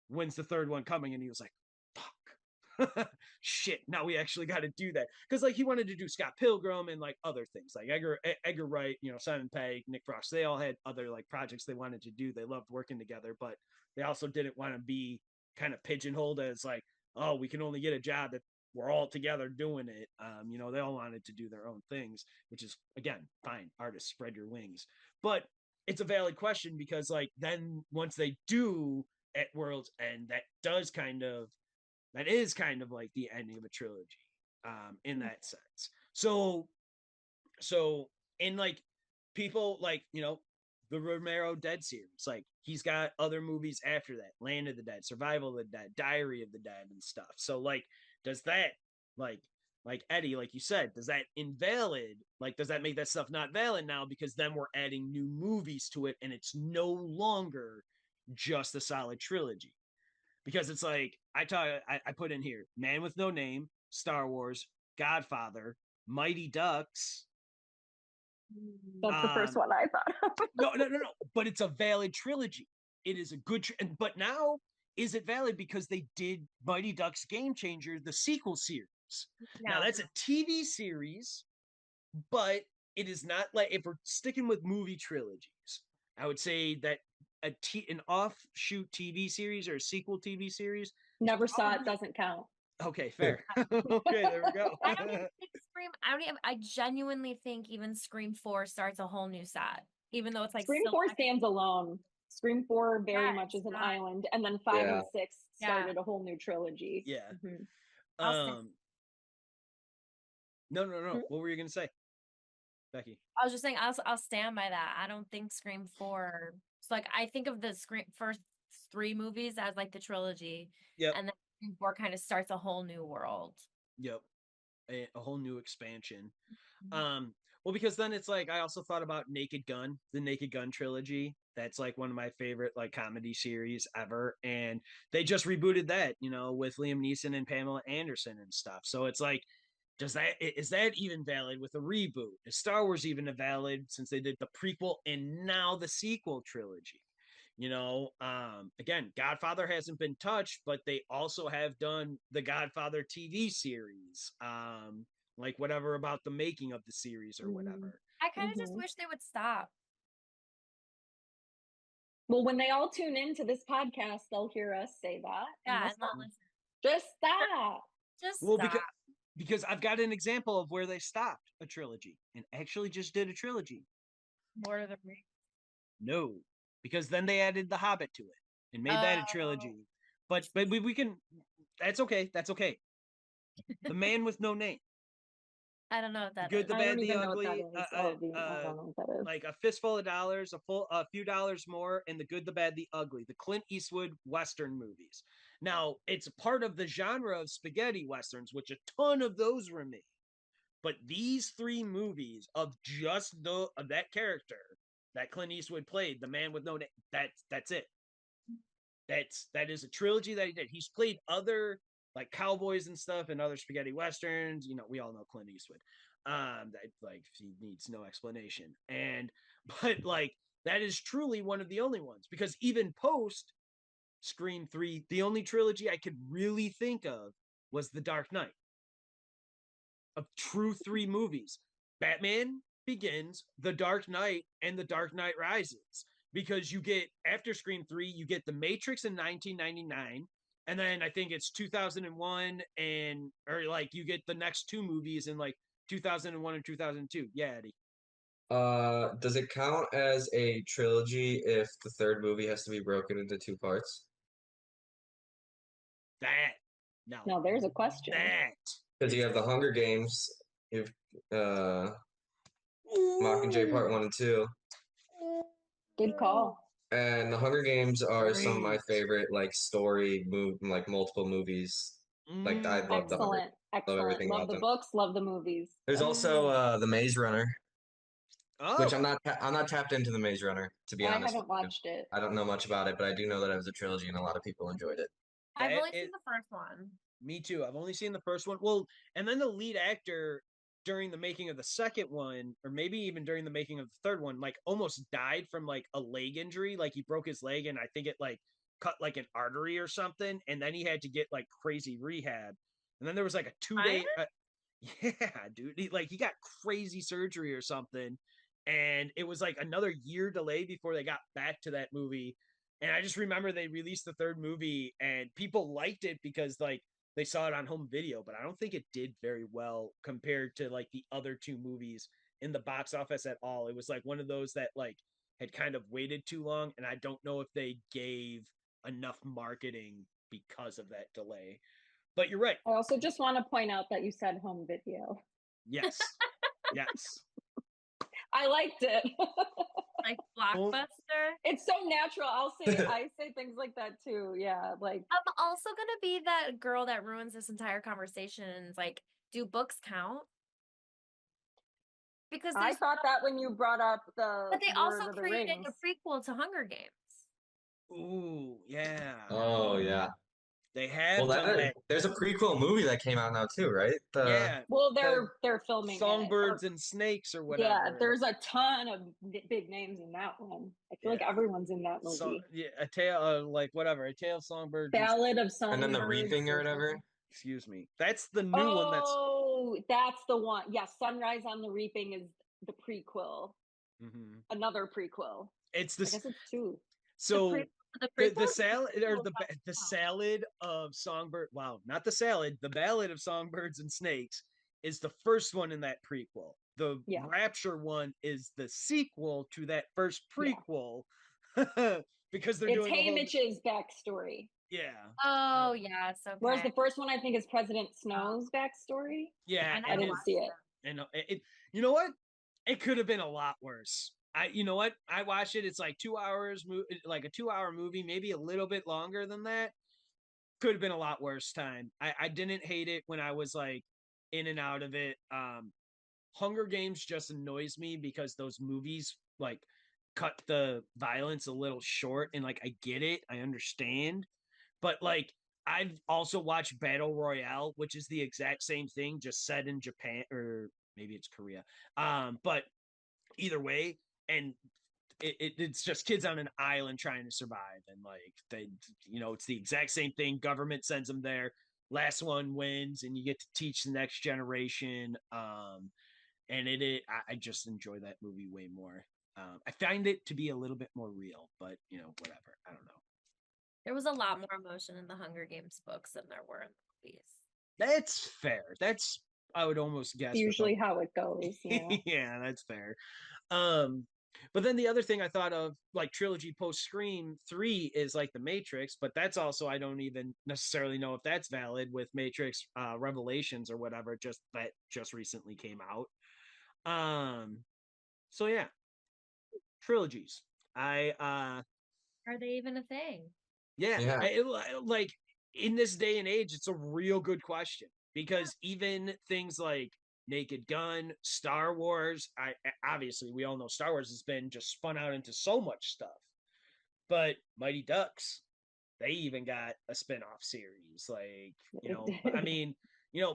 when's the 3rd one coming? And he was like, fuck. Shit, now we actually got to do that, because like he wanted to do Scott Pilgrim and like other things, like Edgar Wright, Simon Pegg, Nick Frost, they all had other like projects they wanted to do. They loved working together, but they also didn't want to be kind of pigeonholed as like, oh, we can only get a job if we're all together doing it. They all wanted to do their own things, which is, again, fine. Artists, spread your wings. But it's a valid question, because like then once they do at World's End, that is kind of like the ending of a trilogy, in that sense. So in like people like, the Romero Dead series, like he's got other movies after that, Land of the Dead, Survival of the Dead, Diary of the Dead and stuff. So like, does that like Eddie, like you said, does that make that stuff not valid now, because then we're adding new movies to it and it's no longer just a solid trilogy? Because it's like, I put in here, Man with No Name, Star Wars, Godfather, Mighty Ducks. That's the first one I thought of. No. But it's a valid trilogy. It is a good, but now, is it valid because they did Mighty Ducks Game Changer, the sequel series? Now, that's a TV series, but it is not like, if we're sticking with movie trilogies, I would say that an offshoot TV series or a sequel TV series. Never saw it, doesn't count. Okay, fair. Okay, there we go. I don't even think Scream. I genuinely think even Scream 4 starts a whole new set, even though it's like Scream 4 stands alone. Scream 4 very much is an island, and then 5 and 6 started a whole new trilogy. Yeah. Mm-hmm. No. What were you gonna say, Becky? I was just saying I'll stand by that. I don't think Scream 4. So like I think of the first 3 movies as like the trilogy. Yep. And then Scream 4 kind of starts a whole new world. Yep. A whole new expansion. Well, because then it's like I also thought about Naked Gun, the Naked Gun trilogy. That's like one of my favorite like comedy series ever, and they just rebooted that, with Liam Neeson and Pamela Anderson and stuff. So it's like, is that even valid with a reboot? Is Star Wars even valid since they did the prequel and now the sequel trilogy? Again, Godfather hasn't been touched, but they also have done the Godfather TV series. Like whatever about the making of the series or whatever. I kind of just wish they would stop. Well, when they all tune into this podcast, they'll hear us say that. Yeah, just stop. Just well, stop. Because I've got an example of where they stopped a trilogy and actually just did a trilogy. Lord of the Rings. No, because then they added The Hobbit to it and made that a trilogy. But we can. That's okay. That's okay. The Man with No Name. I don't know what that Good, is. the Bad, the Ugly, I don't know what that is. like A Fistful of Dollars, a few dollars more, and The Good, the Bad, the Ugly, the Clint Eastwood Western movies. Now, it's part of the genre of spaghetti Westerns, which a ton of those were made. But these 3 movies of just of that character that Clint Eastwood played, the Man with No Name, that's it. That is a trilogy that he did. He's played other like cowboys and stuff and other spaghetti westerns. We all know Clint Eastwood. That like he needs no explanation. But like that is truly one of the only ones, because even post Scream 3, the only trilogy I could really think of was The Dark Knight. Of true 3 movies: Batman Begins, The Dark Knight, and The Dark Knight Rises. Because you get, after Scream 3, you get The Matrix in 1999, and then I think it's 2001, or like you get the next 2 movies in like 2001 and 2002. Yeah, Eddie. Does it count as a trilogy if the 3rd movie has to be broken into 2 parts? No, there's a question. Because you have The Hunger Games, you have Mockingjay Part 1 and 2. Good call. And The Hunger Games are some of my favorite like like multiple movies. Like I love The Hunger. Excellent. Love the books, love the movies. There's also The Maze Runner. Oh. Which I'm not tapped into The Maze Runner, to be honest. I haven't watched it. I don't know much about it, but I do know that it was a trilogy and a lot of people enjoyed it. I've only seen the first one. Me too. I've only seen the first one. Well, and then the lead actor during the making of the second one, or maybe even during the making of the third one, like almost died from like a leg injury. Like he broke his leg and I think it like cut like an artery or something. And then he had to get like crazy rehab. And then there was like a 2-day. Yeah, dude. He got crazy surgery or something. And it was like another year delay before they got back to that movie. And I just remember they released the third movie and people liked it because like they saw it on home video, but I don't think it did very well compared to like the other 2 movies in the box office at all. It was like one of those that like had kind of waited too long. And I don't know if they gave enough marketing because of that delay, but you're right. I also just want to point out that you said home video. Yes. Yes. I liked it. Like Blockbuster. It's so natural. I say things like that too. Yeah, like I'm also gonna be that girl that ruins this entire conversation and is like, do books count? Because I thought that when you brought up but they also created a prequel to Hunger Games. Ooh, yeah. Oh yeah. They have there's a prequel movie that came out now too, right? Yeah. Well, they're filming Songbirds and Snakes or whatever. Yeah, there's a ton of big names in that one. I feel like everyone's in that movie. A tale, like whatever, a tale of songbirds. Ballad of Songbirds. And then The Reaping or whatever. Excuse me. That's the new one. That's the one. Yes, Sunrise on the Reaping is the prequel. Mhm. Another prequel. It's I this. guess it's two. So The the prequel? salad or the Wow. salad of songbird. Wow, not the salad. The Ballad of Songbirds and Snakes is the first one in that prequel. The Yeah. Rapture one is the sequel to that first Yeah. prequel. Because they're It's doing a whole. Haymitch's backstory. Yeah. Oh, yes. Okay. Whereas the first one, I think, is President Snow's backstory. Yeah. I didn't see it. And you know what? It could have been a lot worse. You know what? I watched it. It's like 2 hours, like a 2 hour movie, maybe a little bit longer than that. Could have been a lot worse time. I didn't hate it when I was like in and out of it. Hunger Games just annoys me because those movies like cut the violence a little short, and like I get it, I understand, but like I've also watched Battle Royale, which is the exact same thing, just set in Japan or maybe it's Korea. But either way, and it's just kids on an island trying to survive, and like they, it's the exact same thing. Government sends them there. Last one wins, and you get to teach the next generation. And I just enjoy that movie way more. I find it to be a little bit more real, but whatever. I don't know. There was a lot more emotion in the Hunger Games books than there were in the movies. That's fair. That's I would almost guess. Usually how it goes. Yeah. Yeah, that's fair. But then the other thing I thought of, like trilogy post Scream 3, is like the Matrix, but that's also I don't even necessarily know if that's valid with Matrix Revelations or whatever, that just recently came out. So yeah, trilogies. Are they even a thing? Yeah. Like in this day and age, it's a real good question, because even things like Naked Gun, Star Wars, obviously we all know Star Wars has been just spun out into so much stuff. But Mighty Ducks, they even got a spin-off series. Like, I mean,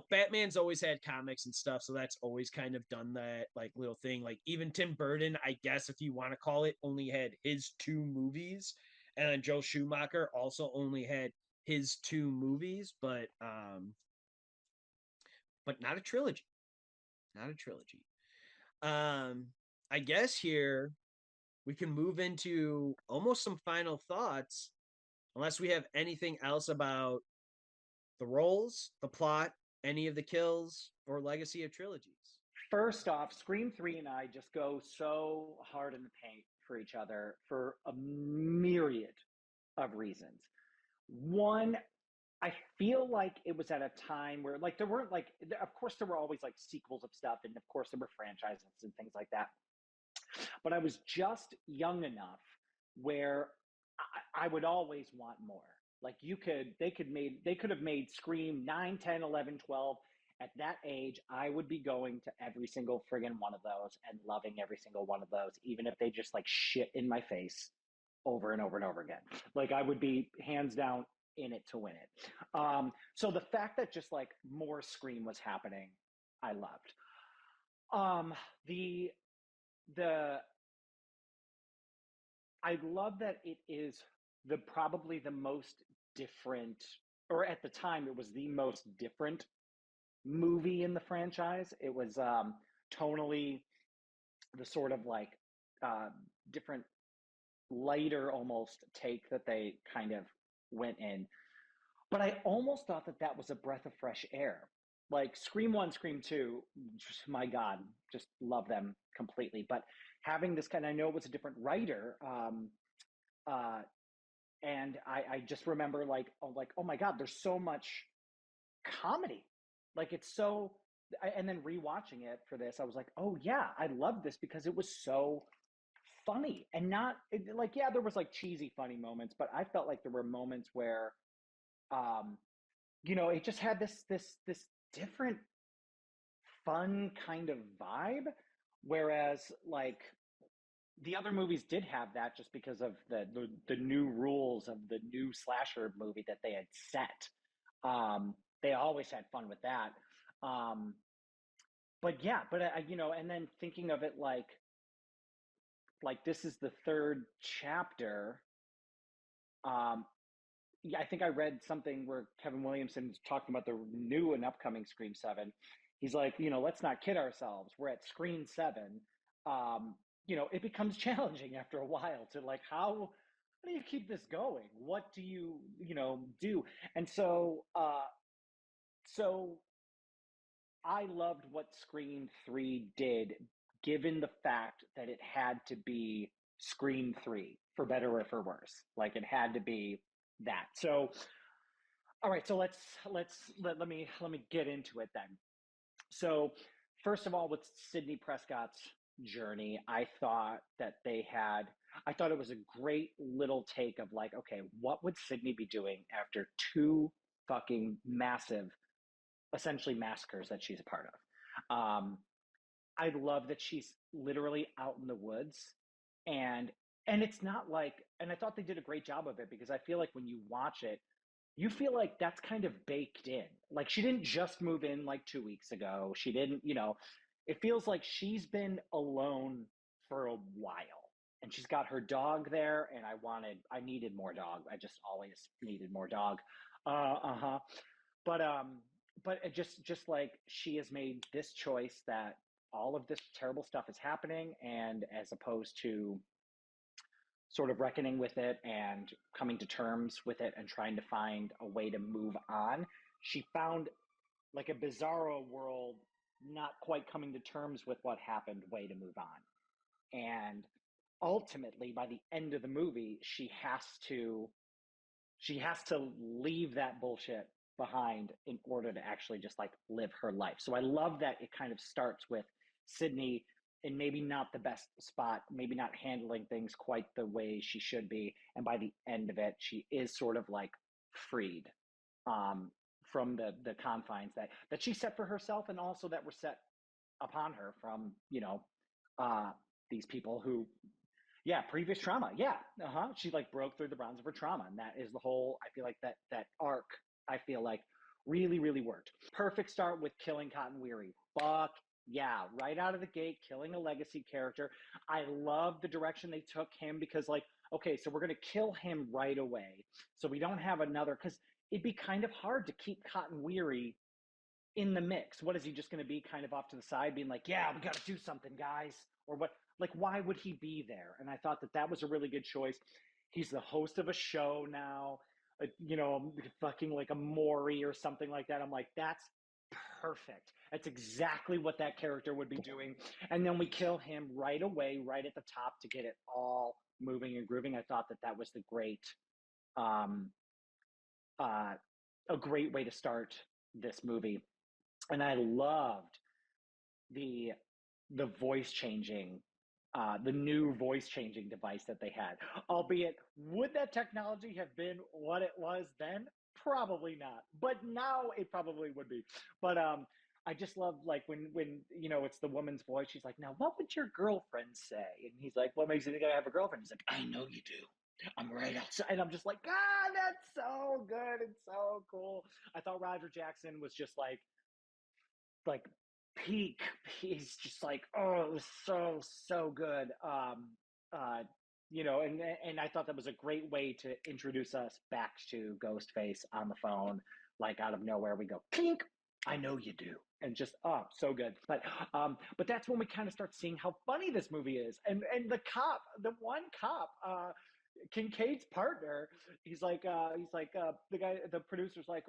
Batman's always had comics and stuff, so that's always kind of done that like little thing. Like even Tim Burton, I guess if you want to call it, only had his 2 movies, and then Joe Schumacher also only had his 2 movies, but not a trilogy. Not a trilogy. I guess here we can move into almost some final thoughts, unless we have anything else about the roles, the plot, any of the kills, or legacy of trilogies. First off, Scream 3 and I just go so hard in the paint for each other for a myriad of reasons. One, I feel like it was at a time where like there weren't like, of course there were always like sequels of stuff, and of course there were franchises and things like that. But I was just young enough where I would always want more. Like they could have made Scream 9, 10, 11, 12. At that age, I would be going to every single friggin' one of those and loving every single one of those, even if they just like shit in my face over and over and over again. Like I would be hands down in it to win it. So the fact that just like more Scream was happening, I loved. I love that it is probably the most different, or at the time it was the most different movie in the franchise. It was tonally the sort of like different, lighter almost take that they kind of went in. But I almost thought that was a breath of fresh air. Like Scream 1, Scream 2, just, my God, just love them completely. But having this kind of, I know it was a different writer, and I just remember like, oh my God, there's so much comedy. Like it's so, and then rewatching it for this, I was like, oh yeah, I love this because it was so funny, and not like, yeah, there was like cheesy funny moments, but I felt like there were moments where it just had this different fun kind of vibe, whereas like the other movies did have that just because of the new rules of the new slasher movie that they had set. They always had fun with that. But yeah, but and then thinking of it like this is the 3rd chapter. yeah, I think I read something where Kevin Williamson's talking about the new and upcoming Scream 7. He's like, let's not kid ourselves. We're at Scream 7. It becomes challenging after a while to like, how do you keep this going? What do you, do? And so I loved what Scream 3 did, given the fact that it had to be Scream 3, for better or for worse. Like it had to be that. So, all right, so let me get into it then. So, first of all, with Sidney Prescott's journey, I thought it was a great little take of like, okay, what would Sidney be doing after two fucking massive, essentially massacres that she's a part of? I love that she's literally out in the woods, and it's not like, and I thought they did a great job of it, because I feel like when you watch it, you feel like that's kind of baked in. Like she didn't just move in like 2 weeks ago. She didn't, it feels like she's been alone for a while. And she's got her dog there, and I needed more dog. I just always needed more dog. Uh-huh. But it just like she has made this choice that all of this terrible stuff is happening, and as opposed to sort of reckoning with it and coming to terms with it and trying to find a way to move on, she found like a bizarro world, not quite coming to terms with what happened, way to move on. And ultimately, by the end of the movie, she has to leave that bullshit behind in order to actually just like live her life. So I love that it kind of starts with Sidney in maybe not the best spot, maybe not handling things quite the way she should be, and by the end of it, she is sort of like freed from the confines that she set for herself, and also that were set upon her from these people who, yeah, previous trauma. Yeah. She like broke through the bonds of her trauma. And that is the whole, I feel like that arc, I feel like really, really worked. Perfect start with killing Cotton Weary. Fuck yeah. Right out of the gate, killing a legacy character. I love the direction they took him, because like, okay, so we're going to kill him right away. So we don't have another, because it'd be kind of hard to keep Cotton Weary in the mix. What is he just going to be kind of off to the side being like, yeah, we got to do something, guys? Or what? Like, why would he be there? And I thought that was a really good choice. He's the host of a show now, fucking like a Maury or something like that. I'm like, that's perfect. That's exactly what that character would be doing. And then we kill him right away, right at the top, to get it all moving and grooving. I thought that was um, a great way to start this movie. And I loved the voice changing, the new voice changing device that they had. Albeit, would that technology have been what it was then? Probably not. But now it probably would be. But I just love like when it's the woman's voice. She's like, "Now, what would your girlfriend say?" And he's like, "What makes you think I have a girlfriend?" He's like, "I know you do. I'm right outside." And I'm just like, that's so good and so cool. I thought Roger Jackson was just like peak. He's just like, oh, it was so good. And I thought that was a great way to introduce us back to Ghostface on the phone, like out of nowhere. We go, clink. I know you do, and just so good. But that's when we kind of start seeing how funny this movie is, and the one cop, Kincaid's partner, he's like the guy, the producer's like,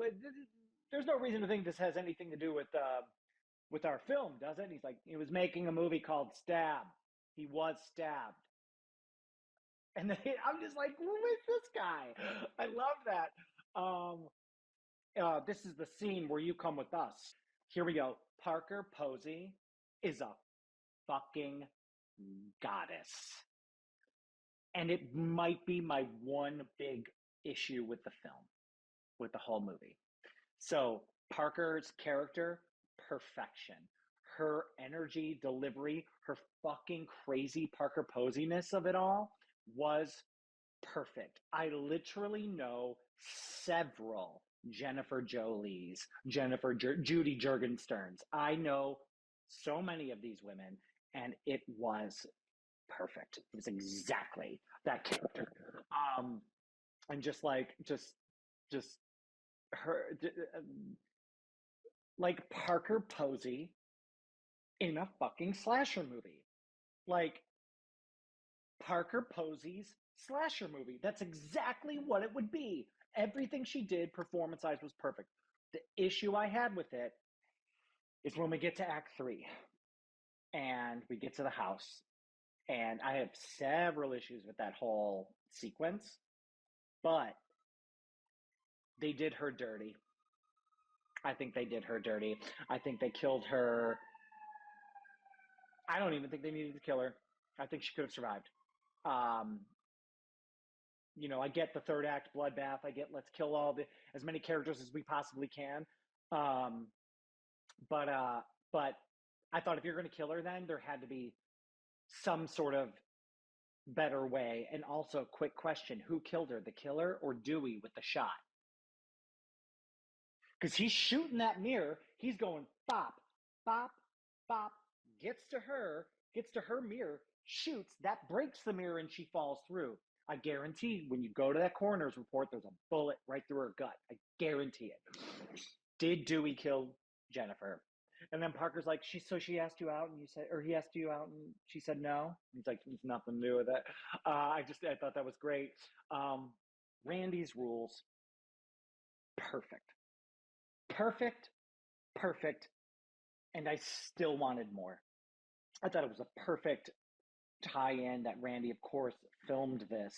there's no reason to think this has anything to do with our film, does it? And he's like, he was making a movie called Stab. He was stabbed. And then I'm just like, who is this guy? I love that. This is the scene where you come with us. Here we go. Parker Posey is a fucking goddess. And it might be my one big issue with the film, with the whole movie. So Parker's character, perfection. Her energy, delivery, her fucking crazy Parker Posiness of it all was perfect. I literally know several Jennifer Jolies, Judy Jurgensterns. I know so many of these women, and it was perfect. It was exactly that character. And just just her, like Parker Posey in a fucking slasher movie. Like Parker Posey's slasher movie. That's exactly what it would be. Everything she did performance-wise was perfect. The issue I had with it is when we get to Act 3 and we get to the house. And I have several issues with that whole sequence, but they did her dirty. I think they did her dirty. I think they killed her. I don't even think they needed to kill her. I think she could have survived. You know, I get the third act bloodbath. I get let's kill as many characters as we possibly can. But I thought if you're going to kill her, then there had to be some sort of better way. And also, quick question: who killed her, the killer or Dewey with the shot? Because he's shooting that mirror. He's going bop, bop, bop. Gets to her mirror, shoots. That breaks the mirror, and she falls through. I guarantee when you go to that coroner's report, there's a bullet right through her gut. I guarantee it. Did Dewey kill Jennifer? And then Parker's like, she asked you out, and you said, or he asked you out, and she said no. He's like, it's nothing to do with it. I thought that was great. Randy's rules, perfect, and I still wanted more. I thought it was a perfect tie-in that Randy, of course, filmed this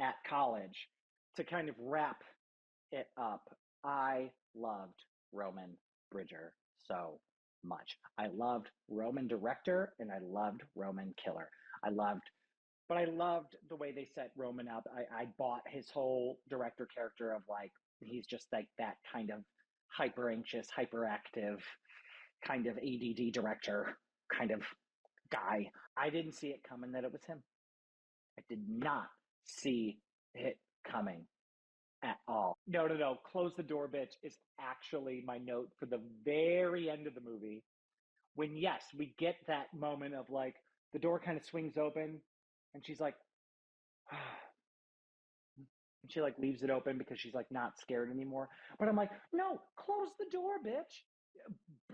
at college to kind of wrap it up. I loved Roman Bridger so much. I loved Roman director and I loved Roman killer. But I loved the way they set Roman up. I bought his whole director character of like, he's just like that kind of hyper anxious, hyperactive, kind of ADD director kind of guy. I didn't see it coming that it was him. I did not see it coming at all. No. Close the door, bitch is actually my note for the very end of the movie. When, yes, we get that moment of like the door kind of swings open and she's like, and she like leaves it open because she's like not scared anymore. But I'm like, no, close the door, bitch.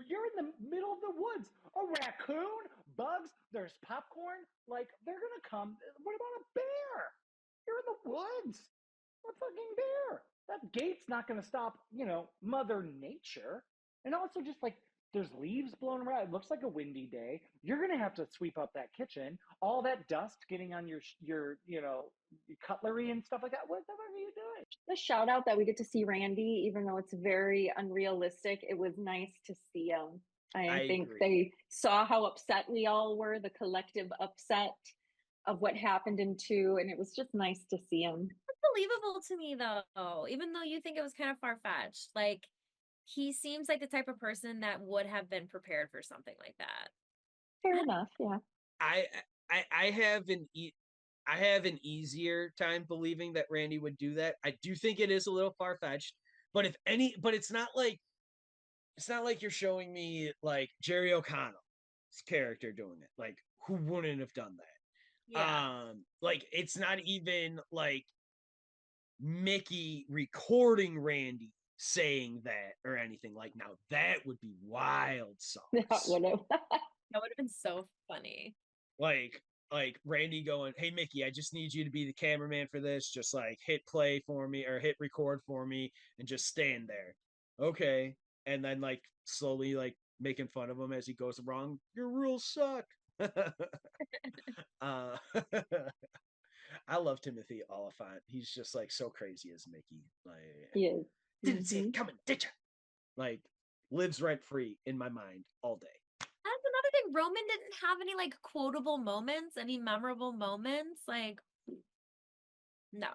You're in the middle of the woods. A raccoon, bugs, there's popcorn. Like, they're going to come. What about a bear? You're in the woods. A fucking bear. That gate's not going to stop, Mother Nature. And also just like, there's leaves blowing around. It looks like a windy day. You're going to have to sweep up that kitchen. All that dust getting on your cutlery and stuff like that. What the fuck are you doing? The shout out that we get to see Randy, even though it's very unrealistic, it was nice to see him. I think agree. they saw how upset we all were, the collective upset of what happened in 2, and it was just nice to see him. It's believable to me though, even though you think it was kind of far-fetched. Like, he seems like the type of person that would have been prepared for something like that. Fair enough, yeah. I have an easier time believing that Randy would do that. I do think it is a little far-fetched, but it's not like you're showing me like Jerry O'Connell's character doing it. Like, who wouldn't have done that? Yeah. Like, it's not even like Mickey recording Randy saying that or anything. Like, now that would be wild sauce. That would have been so funny. Like Randy going, hey Mickey, I just need you to be the cameraman for this. Just like hit play for me or hit record for me and just stand there. Okay. And then like slowly like making fun of him as he goes wrong. Your rules suck. I love Timothy Oliphant. He's just like so crazy as Mickey. Like, he is. Didn't see it coming, did ya? Like, lives rent free in my mind all day. That's another thing. Roman didn't have any like quotable moments, any memorable moments. Like, no.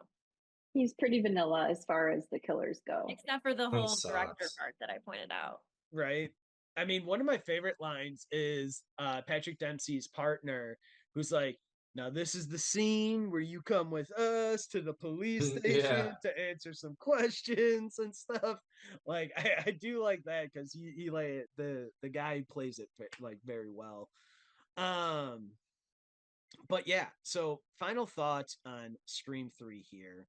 He's pretty vanilla as far as the killers go. Except for the whole sucks. director part that I pointed out. Right. I mean, one of my favorite lines is Patrick Dempsey's partner, who's like, now this is the scene where you come with us to the police station to answer some questions and stuff. Like, I do like that because he like the guy plays it like very well. But yeah, so final thoughts on Scream 3 here.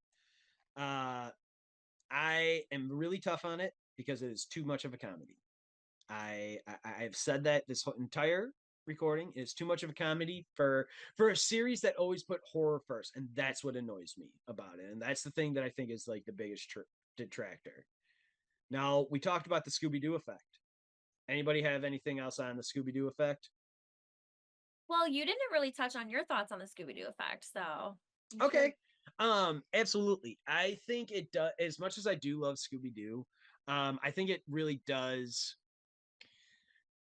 I am really tough on it because it is too much of a comedy. I've said that this whole entire recording is too much of a comedy for a series that always put horror first, and that's what annoys me about it. And that's the thing that I think is like the biggest detractor. Now, we talked about the Scooby-Doo effect. Anybody have anything else on the Scooby-Doo effect? Well, you didn't really touch on your thoughts on the Scooby-Doo effect, so Okay. Absolutely. I think it does, as much as I do love Scooby-Doo, I think it really does.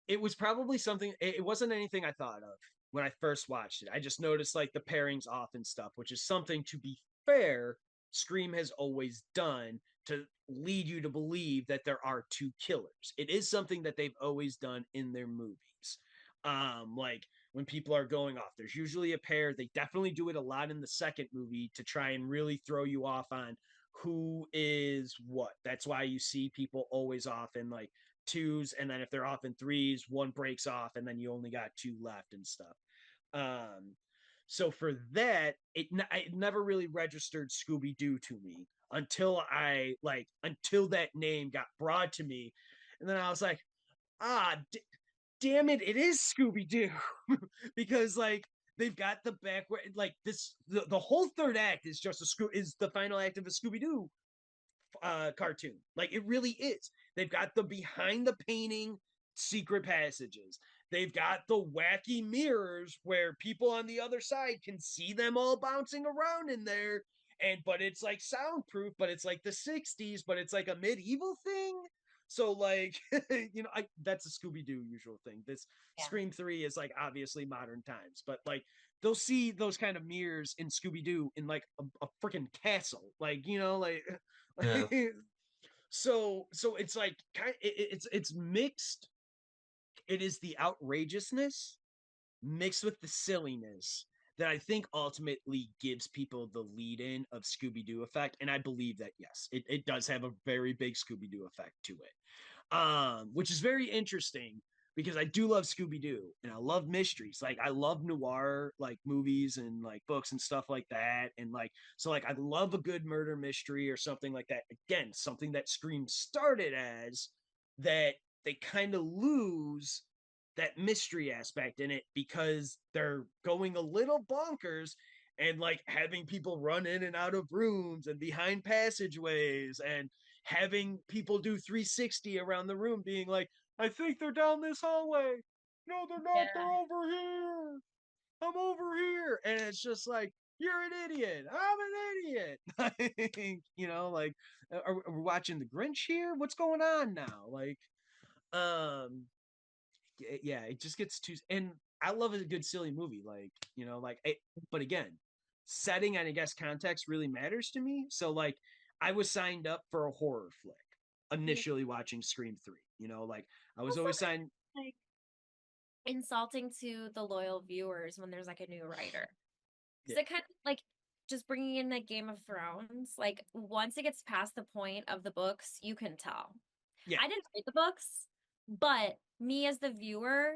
It was probably something, it wasn't anything I thought of when I first watched it. I just noticed like the pairings off and stuff, which is something, to be fair, Scream has always done to lead you to believe that there are two killers. It is something that they've always done in their movies. Like when people are going off, there's usually a pair. They definitely do it a lot in the second movie to try and really throw you off on who is what. That's why you see people always off in like twos, and then if they're off in threes, one breaks off, and then you only got two left and stuff. Um, so for that, it never really registered Scooby Doo to me until that name got brought to me, and then I was like, damn it, it is Scooby Doo, because like they've got the back where like this the whole third act is just is the final act of a Scooby Doo cartoon. Like it really is. They've got the behind the painting secret passages. They've got the wacky mirrors where people on the other side can see them all bouncing around in there. And but it's like soundproof, but it's like the 60s, but it's like a medieval thing. So like that's a Scooby-Doo usual thing. This Scream 3 is like obviously modern times, but like they'll see those kind of mirrors in Scooby-Doo in like a freaking castle. Like, like Yeah. so it's like it's mixed. It is the outrageousness mixed with the silliness that I think ultimately gives people the lead in of Scooby-Doo effect. And I believe that, yes, it does have a very big Scooby-Doo effect to it. Which is very interesting because I do love Scooby-Doo and I love mysteries. Like I love noir like movies and like books and stuff like that. And like, so like I love a good murder mystery or something like that. Again, something that Scream started as, that they kind of lose that mystery aspect in it because they're going a little bonkers and like having people run in and out of rooms and behind passageways and having people do 360 around the room being like, I think they're down this hallway. No, they're not. They're over here. I'm over here. And it's just like, you're an idiot. I'm an idiot. Like, are we watching the Grinch here? What's going on now? Like, yeah, it just gets too, and I love a good silly movie, but again, setting and I guess context really matters to me. So like I was signed up for a horror flick initially watching Scream 3. Like I was always signed. Like insulting to the loyal viewers when there's like a new writer. Is it kind of like just bringing in like Game of Thrones? Like once it gets past the point of the books, you can tell. I didn't read the books, but me as the viewer,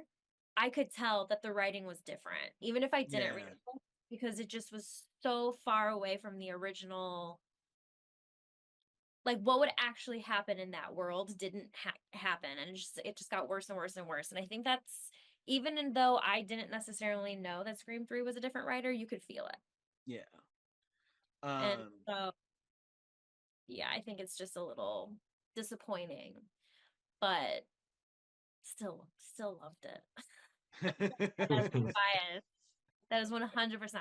I could tell that the writing was different, even if I didn't read the book, because it just was so far away from the original. Like what would actually happen in that world didn't happen, and it just got worse and worse and worse. And I think that's, even though I didn't necessarily know that Scream 3 was a different writer, you could feel it. Yeah. And so, yeah, I think it's just a little disappointing, but still loved it. That's my bias. That is 100%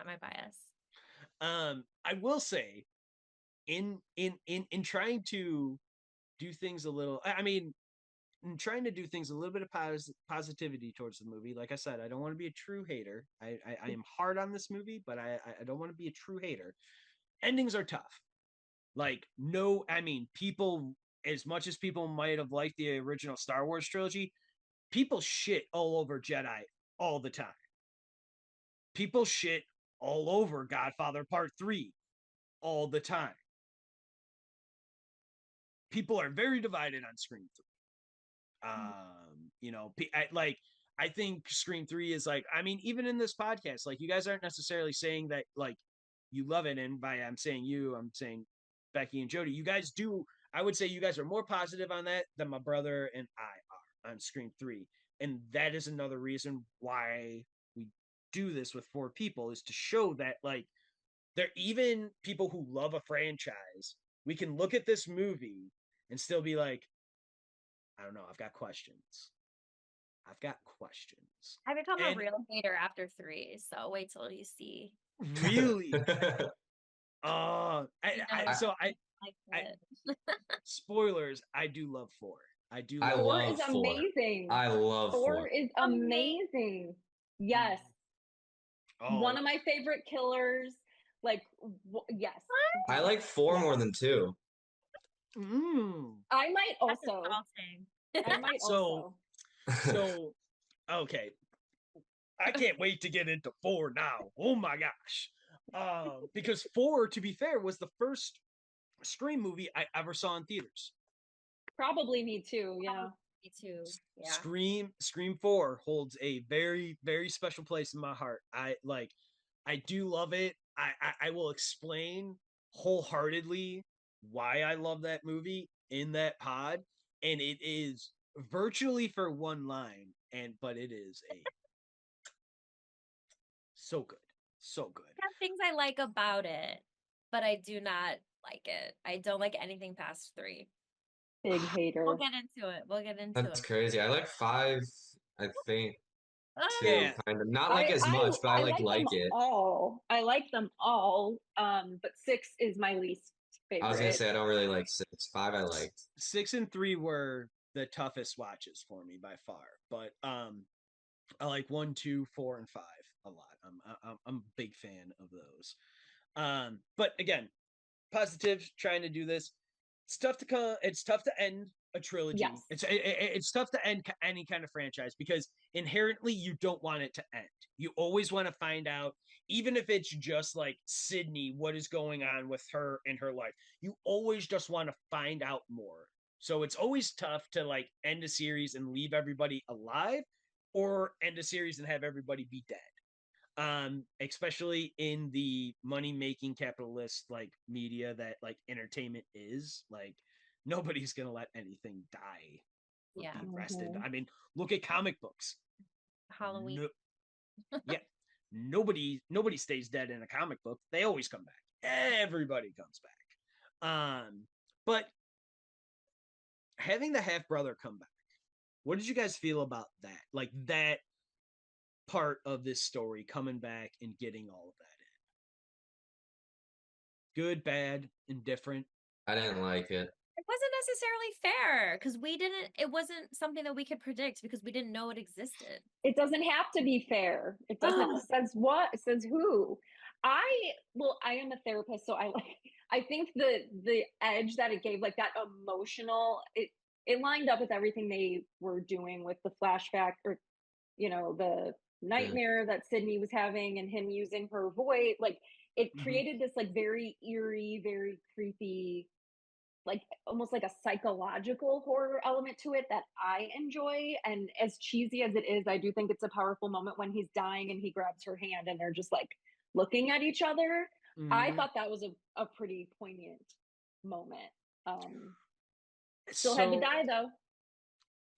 my bias. I will say, in trying to do things a little, in trying to do things a little bit of positivity towards the movie. Like I said, I don't want to be a true hater. I am hard on this movie, but I don't want to be a true hater. Endings are tough. Like, no, people, as much as people might have liked the original Star Wars trilogy, people shit all over Jedi all the time. People shit all over Godfather Part 3 all the time. People are very divided on Scream 3. I think Scream 3 is like, even in this podcast, like you guys aren't necessarily saying that like you love it, and by I'm saying Becky and Jodi, you guys do I would say you guys are more positive on that than my brother and I are on Scream 3. And that is another reason why we do this with 4 people, is to show that, like, they're even people who love a franchise. We can look at this movie and still be like, I don't know, I've got questions. I become a And real hater after 3, so wait till you see. really, know, so I like it. spoilers, I do love 4. I do I love Four love is 4. amazing. I love 4. 4 is amazing. Yes. Oh, One of my favorite killers. Like, yes. I like 4 more than 2. I might That's also. insulting. I might So- also. So, okay. I can't wait to get into 4 now. Oh my gosh. Because 4, to be fair, was the first Scream movie I ever saw in theaters. Probably me too. Yeah. Me too. Yeah. Scream 4 holds a very, very special place in my heart. I do love it. I will explain wholeheartedly why I love that movie in that pod. And it is virtually for one line, but it is a so good. So good. I have things I like about it, but I do not like it. I don't like anything past 3. Big hater. We'll get into it. That's crazy. I like 5, I think, too, Yeah. kind of. Not like as much, but I like them it. all. I like them all. But 6 is my least favorite. I was gonna say I don't really like 6. 5 I liked. 6 and 3 were the toughest watches for me by far, but I like 1, 2, 4, and 5 a lot. I'm a big fan of those. But again, positive trying to do this. It's tough to end a trilogy. Yes. It's tough to end any kind of franchise because inherently you don't want it to end. You always want to find out, even if it's just like Sydney, what is going on with her in her life. You always just want to find out more. So it's always tough to like end a series and leave everybody alive, or end a series and have everybody be dead. Especially in the money-making capitalist like media that like entertainment is, like nobody's gonna let anything die or Yeah. be rested. I mean, look at comic books. Halloween. Yeah, nobody stays dead in a comic book. They always come back. Everybody comes back. But having the half brother come back, what did you guys feel about that? Like that part of this story coming back and getting all of that in. Good, bad, indifferent. I didn't like it. It wasn't necessarily fair because it wasn't something that we could predict because we didn't know it existed. It doesn't have to be fair. It doesn't. It says what? It says who? I am a therapist, so I think the edge that it gave, like that emotional, it lined up with everything they were doing with the flashback, or the nightmare that Sydney was having and him using her voice. Like it created this like very eerie, very creepy, like almost like a psychological horror element to it that I enjoy. And as cheesy as it is, I do think it's a powerful moment when he's dying and he grabs her hand and they're just like looking at each other. I thought that was a pretty poignant moment. Still had to die though.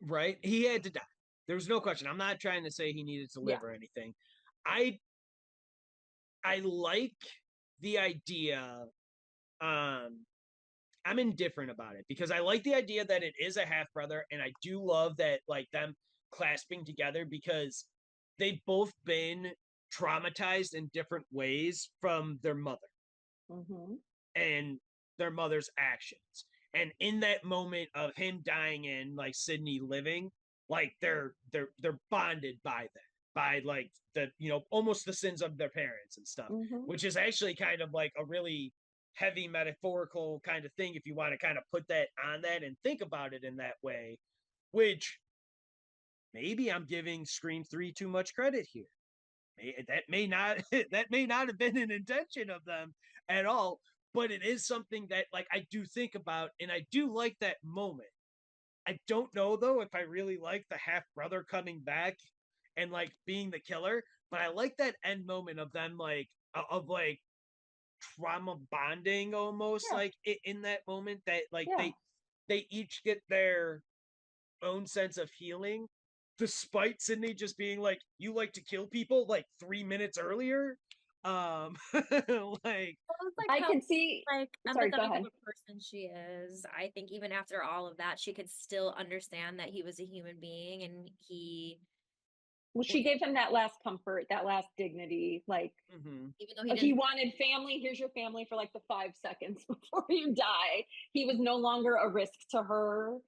Right? He had to die. There was no question. I'm not trying to say he needed to live or anything. I like the idea. I'm indifferent about it because I like the idea that it is a half brother, and I do love that like them clasping together because they've both been traumatized in different ways from their mother and their mother's actions. And in that moment of him dying and like Sydney living, like they're bonded by that, by like the almost the sins of their parents and stuff, which is actually kind of like a really heavy metaphorical kind of thing if you want to kind of put that on that and think about it in that way, which maybe I'm giving Scream 3 too much credit here. That may not have been an intention of them at all, but it is something that like I do think about, and I do like that moment. I don't know though if I really like the half brother coming back and like being the killer, but I like that end moment of them like trauma bonding almost Yeah. like in that moment that like Yeah. they each get their own sense of healing, despite Sydney just being like, you like to kill people like 3 minutes earlier. Like Well, it's like I how can see. like Sorry, go empathetic ahead. of a person she is. I think even after all of that, she could still understand that he was a human being and he Well, she gave him that last comfort, that last dignity. Like, even though he he didn't wanted family. Here's your family for like the 5 seconds before you die. He was no longer a risk to her,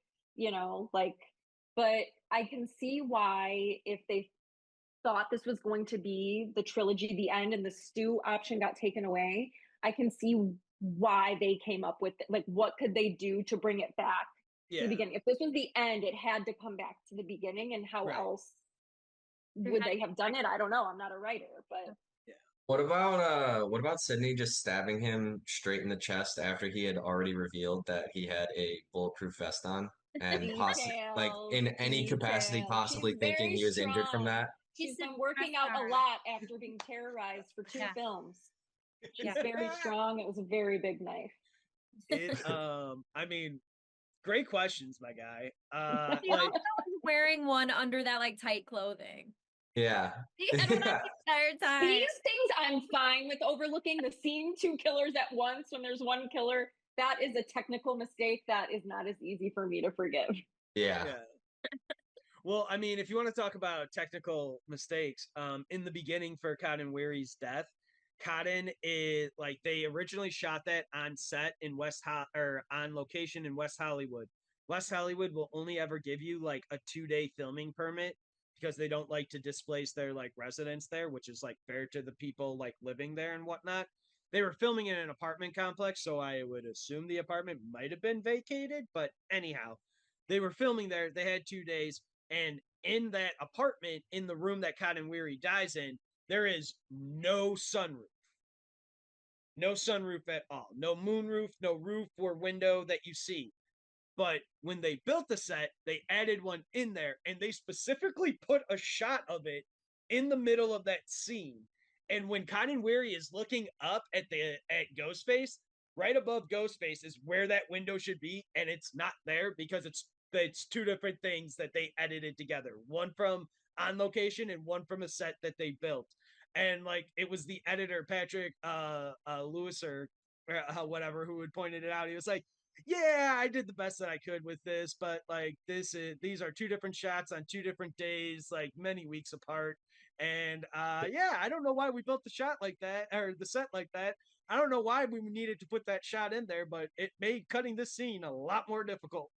like, but I can see why if they thought this was going to be the trilogy, the end, and the stew option got taken away, I can see why they came up with like what could they do to bring it back to the beginning. If this was the end, it had to come back to the beginning, and how Right. else would they have done it? I don't know. I'm not a writer, but What about Sydney just stabbing him straight in the chest after he had already revealed that he had a bulletproof vest on and like in any capacity details. possibly She's thinking very he was injured from strong. that? She's He's been working out a superstar. lot after being terrorized for 2 Yeah. films. She's Yeah. very strong. It was a very big knife. I mean, great questions, my guy. He also was wearing one under that like tight clothing. Yeah. He had one on the entire time. These things I'm fine with overlooking. The seeing 2 killers at once when there's one killer, that is a technical mistake that is not as easy for me to forgive. Yeah. Well, I mean, if you want to talk about technical mistakes, in the beginning for Cotton Weary's death, Cotton is like they originally shot that on set in on location in West Hollywood. West Hollywood will only ever give you like a 2-day filming permit because they don't like to displace their like residents there, which is like fair to the people like living there and whatnot. They were filming in an apartment complex, so I would assume the apartment might have been vacated, but anyhow, they were filming there. They had 2 days, and in that apartment, in the room that Cotton Weary dies in, there is no sunroof. No sunroof at all. No moonroof, no roof or window that you see. But when they built the set, they added one in there, and they specifically put a shot of it in the middle of that scene. And when Cotton Weary is looking up at Ghostface, right above Ghostface is where that window should be, and it's not there because it's 2 different things that they edited together. One from on location and one from a set that they built. And like it was the editor Patrick Lewis or whatever who had pointed it out. He was like, yeah, I did the best that I could with this, but like these are 2 different shots on 2 different days, like many weeks apart. And yeah, I don't know why we built the shot like that or the set like that. I don't know why we needed to put that shot in there, but it made cutting this scene a lot more difficult.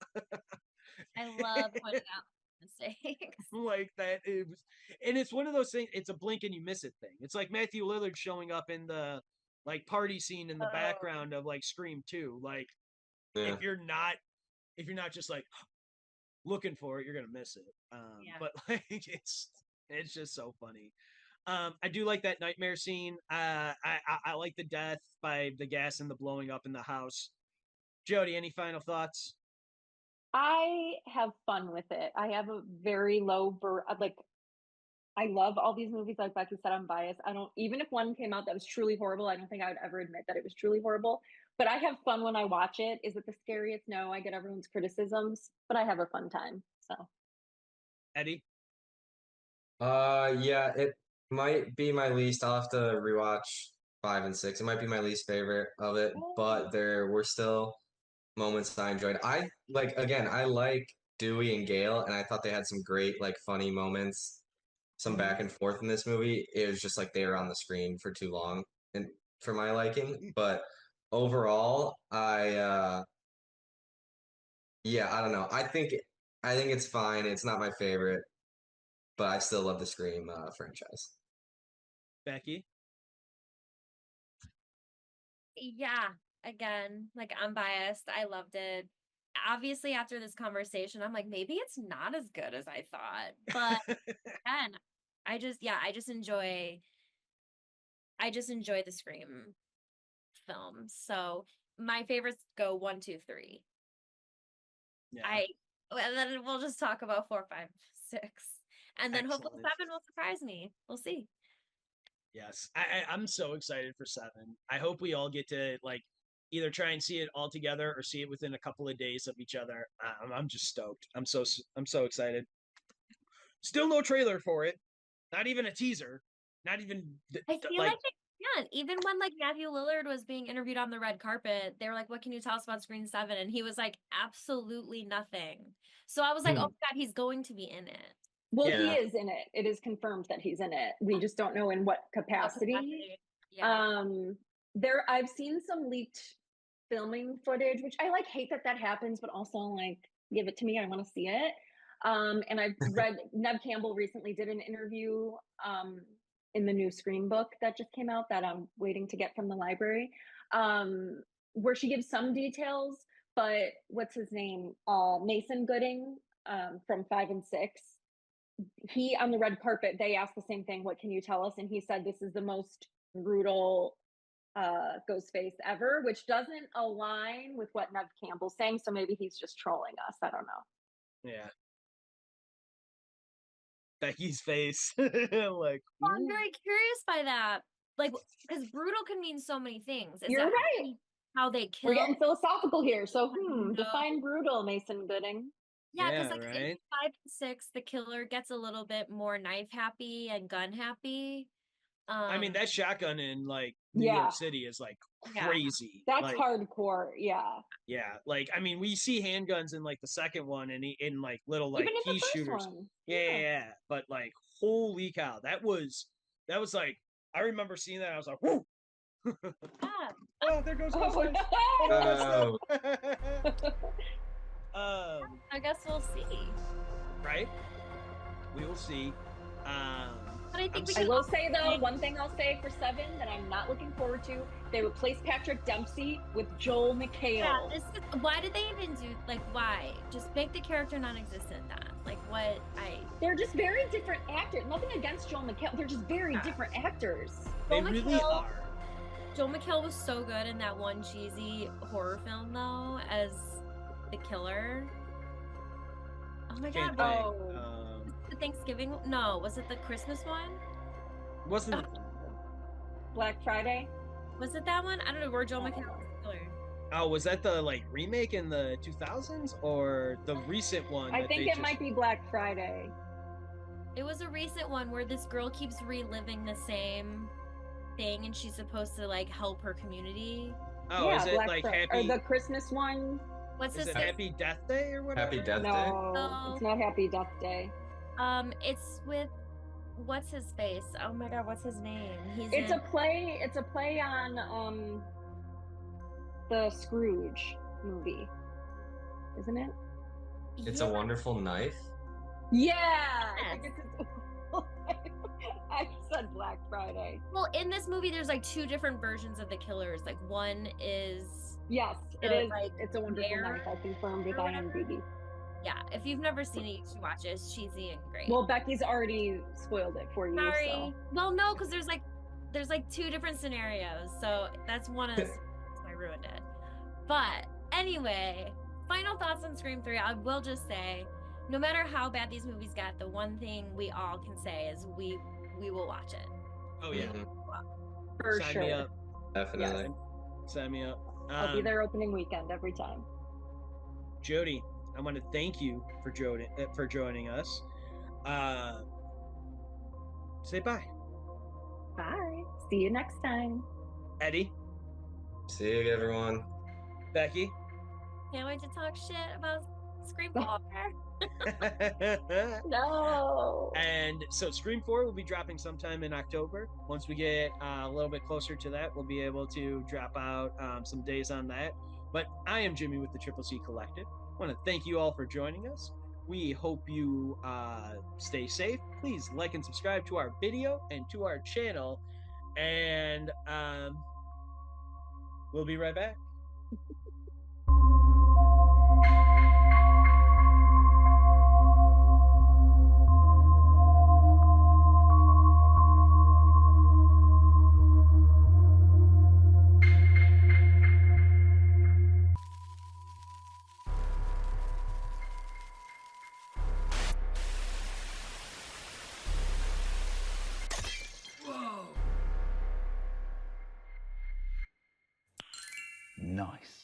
I love pointing out mistakes. Like that it was, and it's one of those things, it's a blink and you miss it thing. It's like Matthew Lillard showing up in the like party scene in the background of like Scream 2. Like Yeah. if you're not just like looking for it, you're gonna miss it. But like it's just so funny. I do like that nightmare scene. I like the death by the gas and the blowing up in the house. Jodi, any final thoughts? I have fun with it. I have a very like I love all these movies. Like Becky said, I'm biased. I don't, even if one came out that was truly horrible, I don't think I would ever admit that it was truly horrible. But I have fun when I watch it. Is it the scariest? No, I get everyone's criticisms, but I have a fun time. So Eddie? Yeah, it might be my least. I'll have to rewatch 5 and 6. It might be my least favorite of it, but there were still moments I enjoyed. I like again, I like Dewey and Gale, and I thought they had some great like funny moments, some back and forth in this movie. It was just like they were on the screen for too long and for my liking. But overall, yeah, I don't know. I think it's fine. It's not my favorite, but I still love the Scream franchise. Becky? Yeah, again, like I'm biased. I loved it. Obviously, after this conversation, I'm like, maybe it's not as good as I thought. But again, I just enjoy the Scream films. So my favorites go 1, 2, 3. Yeah. And then we'll just talk about 4, 5, 6. And then hopefully Excellent. 7 will surprise me. We'll see. Yes. I'm so excited for 7. I hope we all get to like either try and see it all together or see it within a couple of days of each other. I'm just stoked. I'm so excited. Still no trailer for it. Not even a teaser. Not even I feel like they can't. Even when like Matthew Lillard was being interviewed on the red carpet, they were like, "What can you tell us about Screen 7?" And he was like, "Absolutely nothing." So I was like, "Oh my God, he's going to be in it." Well, Yeah. he is in it. It is confirmed that he's in it. We just don't know in what capacity. Yeah. I've seen some leaked filming footage, which I like hate that happens, but also like give it to me. I want to see it. And I've read Nev Campbell recently did an interview in the new Scream book that just came out that I'm waiting to get from the library, where she gives some details. But what's his name? Mason Gooding from 5 and 6. He on the red carpet, they asked the same thing. What can you tell us? And he said this is the most brutal Ghostface ever, which doesn't align with what Nev Campbell's saying. So maybe he's just trolling us. I don't know. Yeah. Becky's face. Like, I'm very curious by that. Like, because brutal can mean so many things. You're right. How they kill. We're getting philosophical here. So, define brutal, Mason Gooding. Yeah, because like right? in 5 and 6, the killer gets a little bit more knife happy and gun happy. I mean, that shotgun in like New York City is like crazy. That's like, hardcore. Yeah. Yeah. Like, I mean, we see handguns in like the second one and in like little like key shooters. Yeah. But like, holy cow, that was like, I remember seeing that. I was like, whoo. Oh, there goes Ghostface. I guess we'll see. Right? We will see. But I think I will say though, one thing I'll say for 7 that I'm not looking forward to, they replaced Patrick Dempsey with Joel McHale. Yeah, why did they even do like why? Just make the character non-existent then. Like what they're just very different actors. Nothing against Joel McHale. They're just very different actors. They really are. Joel McHale was so good in that one cheesy horror film though, as the killer. Oh my God. The Thanksgiving? No, was it the Christmas one? Wasn't it Black Friday? Was it that one? I don't know. Where Joel McHale was the killer. Oh, was that the like remake in the 2000s or the recent one? I think it might be Black Friday. It was a recent one where this girl keeps reliving the same thing, and she's supposed to like help her community. Oh, yeah, is it like Happy? Or the Christmas one? What's is this? It Happy Death Day or whatever? Happy Death Day? No, it's not Happy Death Day. It's with what's his face? Oh my God, what's his name? It's a play on the Scrooge movie, isn't it? It's a Wonderful Knife. Yeah, I think it's. I said Black Friday. Well, in this movie, there's like 2 different versions of the killers. Like one is it is. Like, it's a Wonderful Knife. I confirmed with IMDb. Yeah, if you've never seen it, you should watch it. It's cheesy and great. Well, Becky's already spoiled it for you. Sorry. So. Well, no, because there's like 2 different scenarios, so that's one of the I ruined it. But anyway, final thoughts on Scream 3. I will just say, no matter how bad these movies get, the one thing we all can say is we will watch it. Oh yeah, for Sign sure. me up. Definitely. Yeah. Sign me up. I'll be there opening weekend every time. Jodi, I want to thank you for joining us. Say bye. Bye. See you next time. Eddie. See you, everyone. Becky. Can't wait to talk shit about Scream 4. No. And so Scream 4 will be dropping sometime in October. Once we get a little bit closer to that, we'll be able to drop out some days on that. But I am JimmE with the Triple C Collective. I want to thank you all for joining us. We hope you stay safe. Please like and subscribe to our video and to our channel. And we'll be right back. Whoa. nice.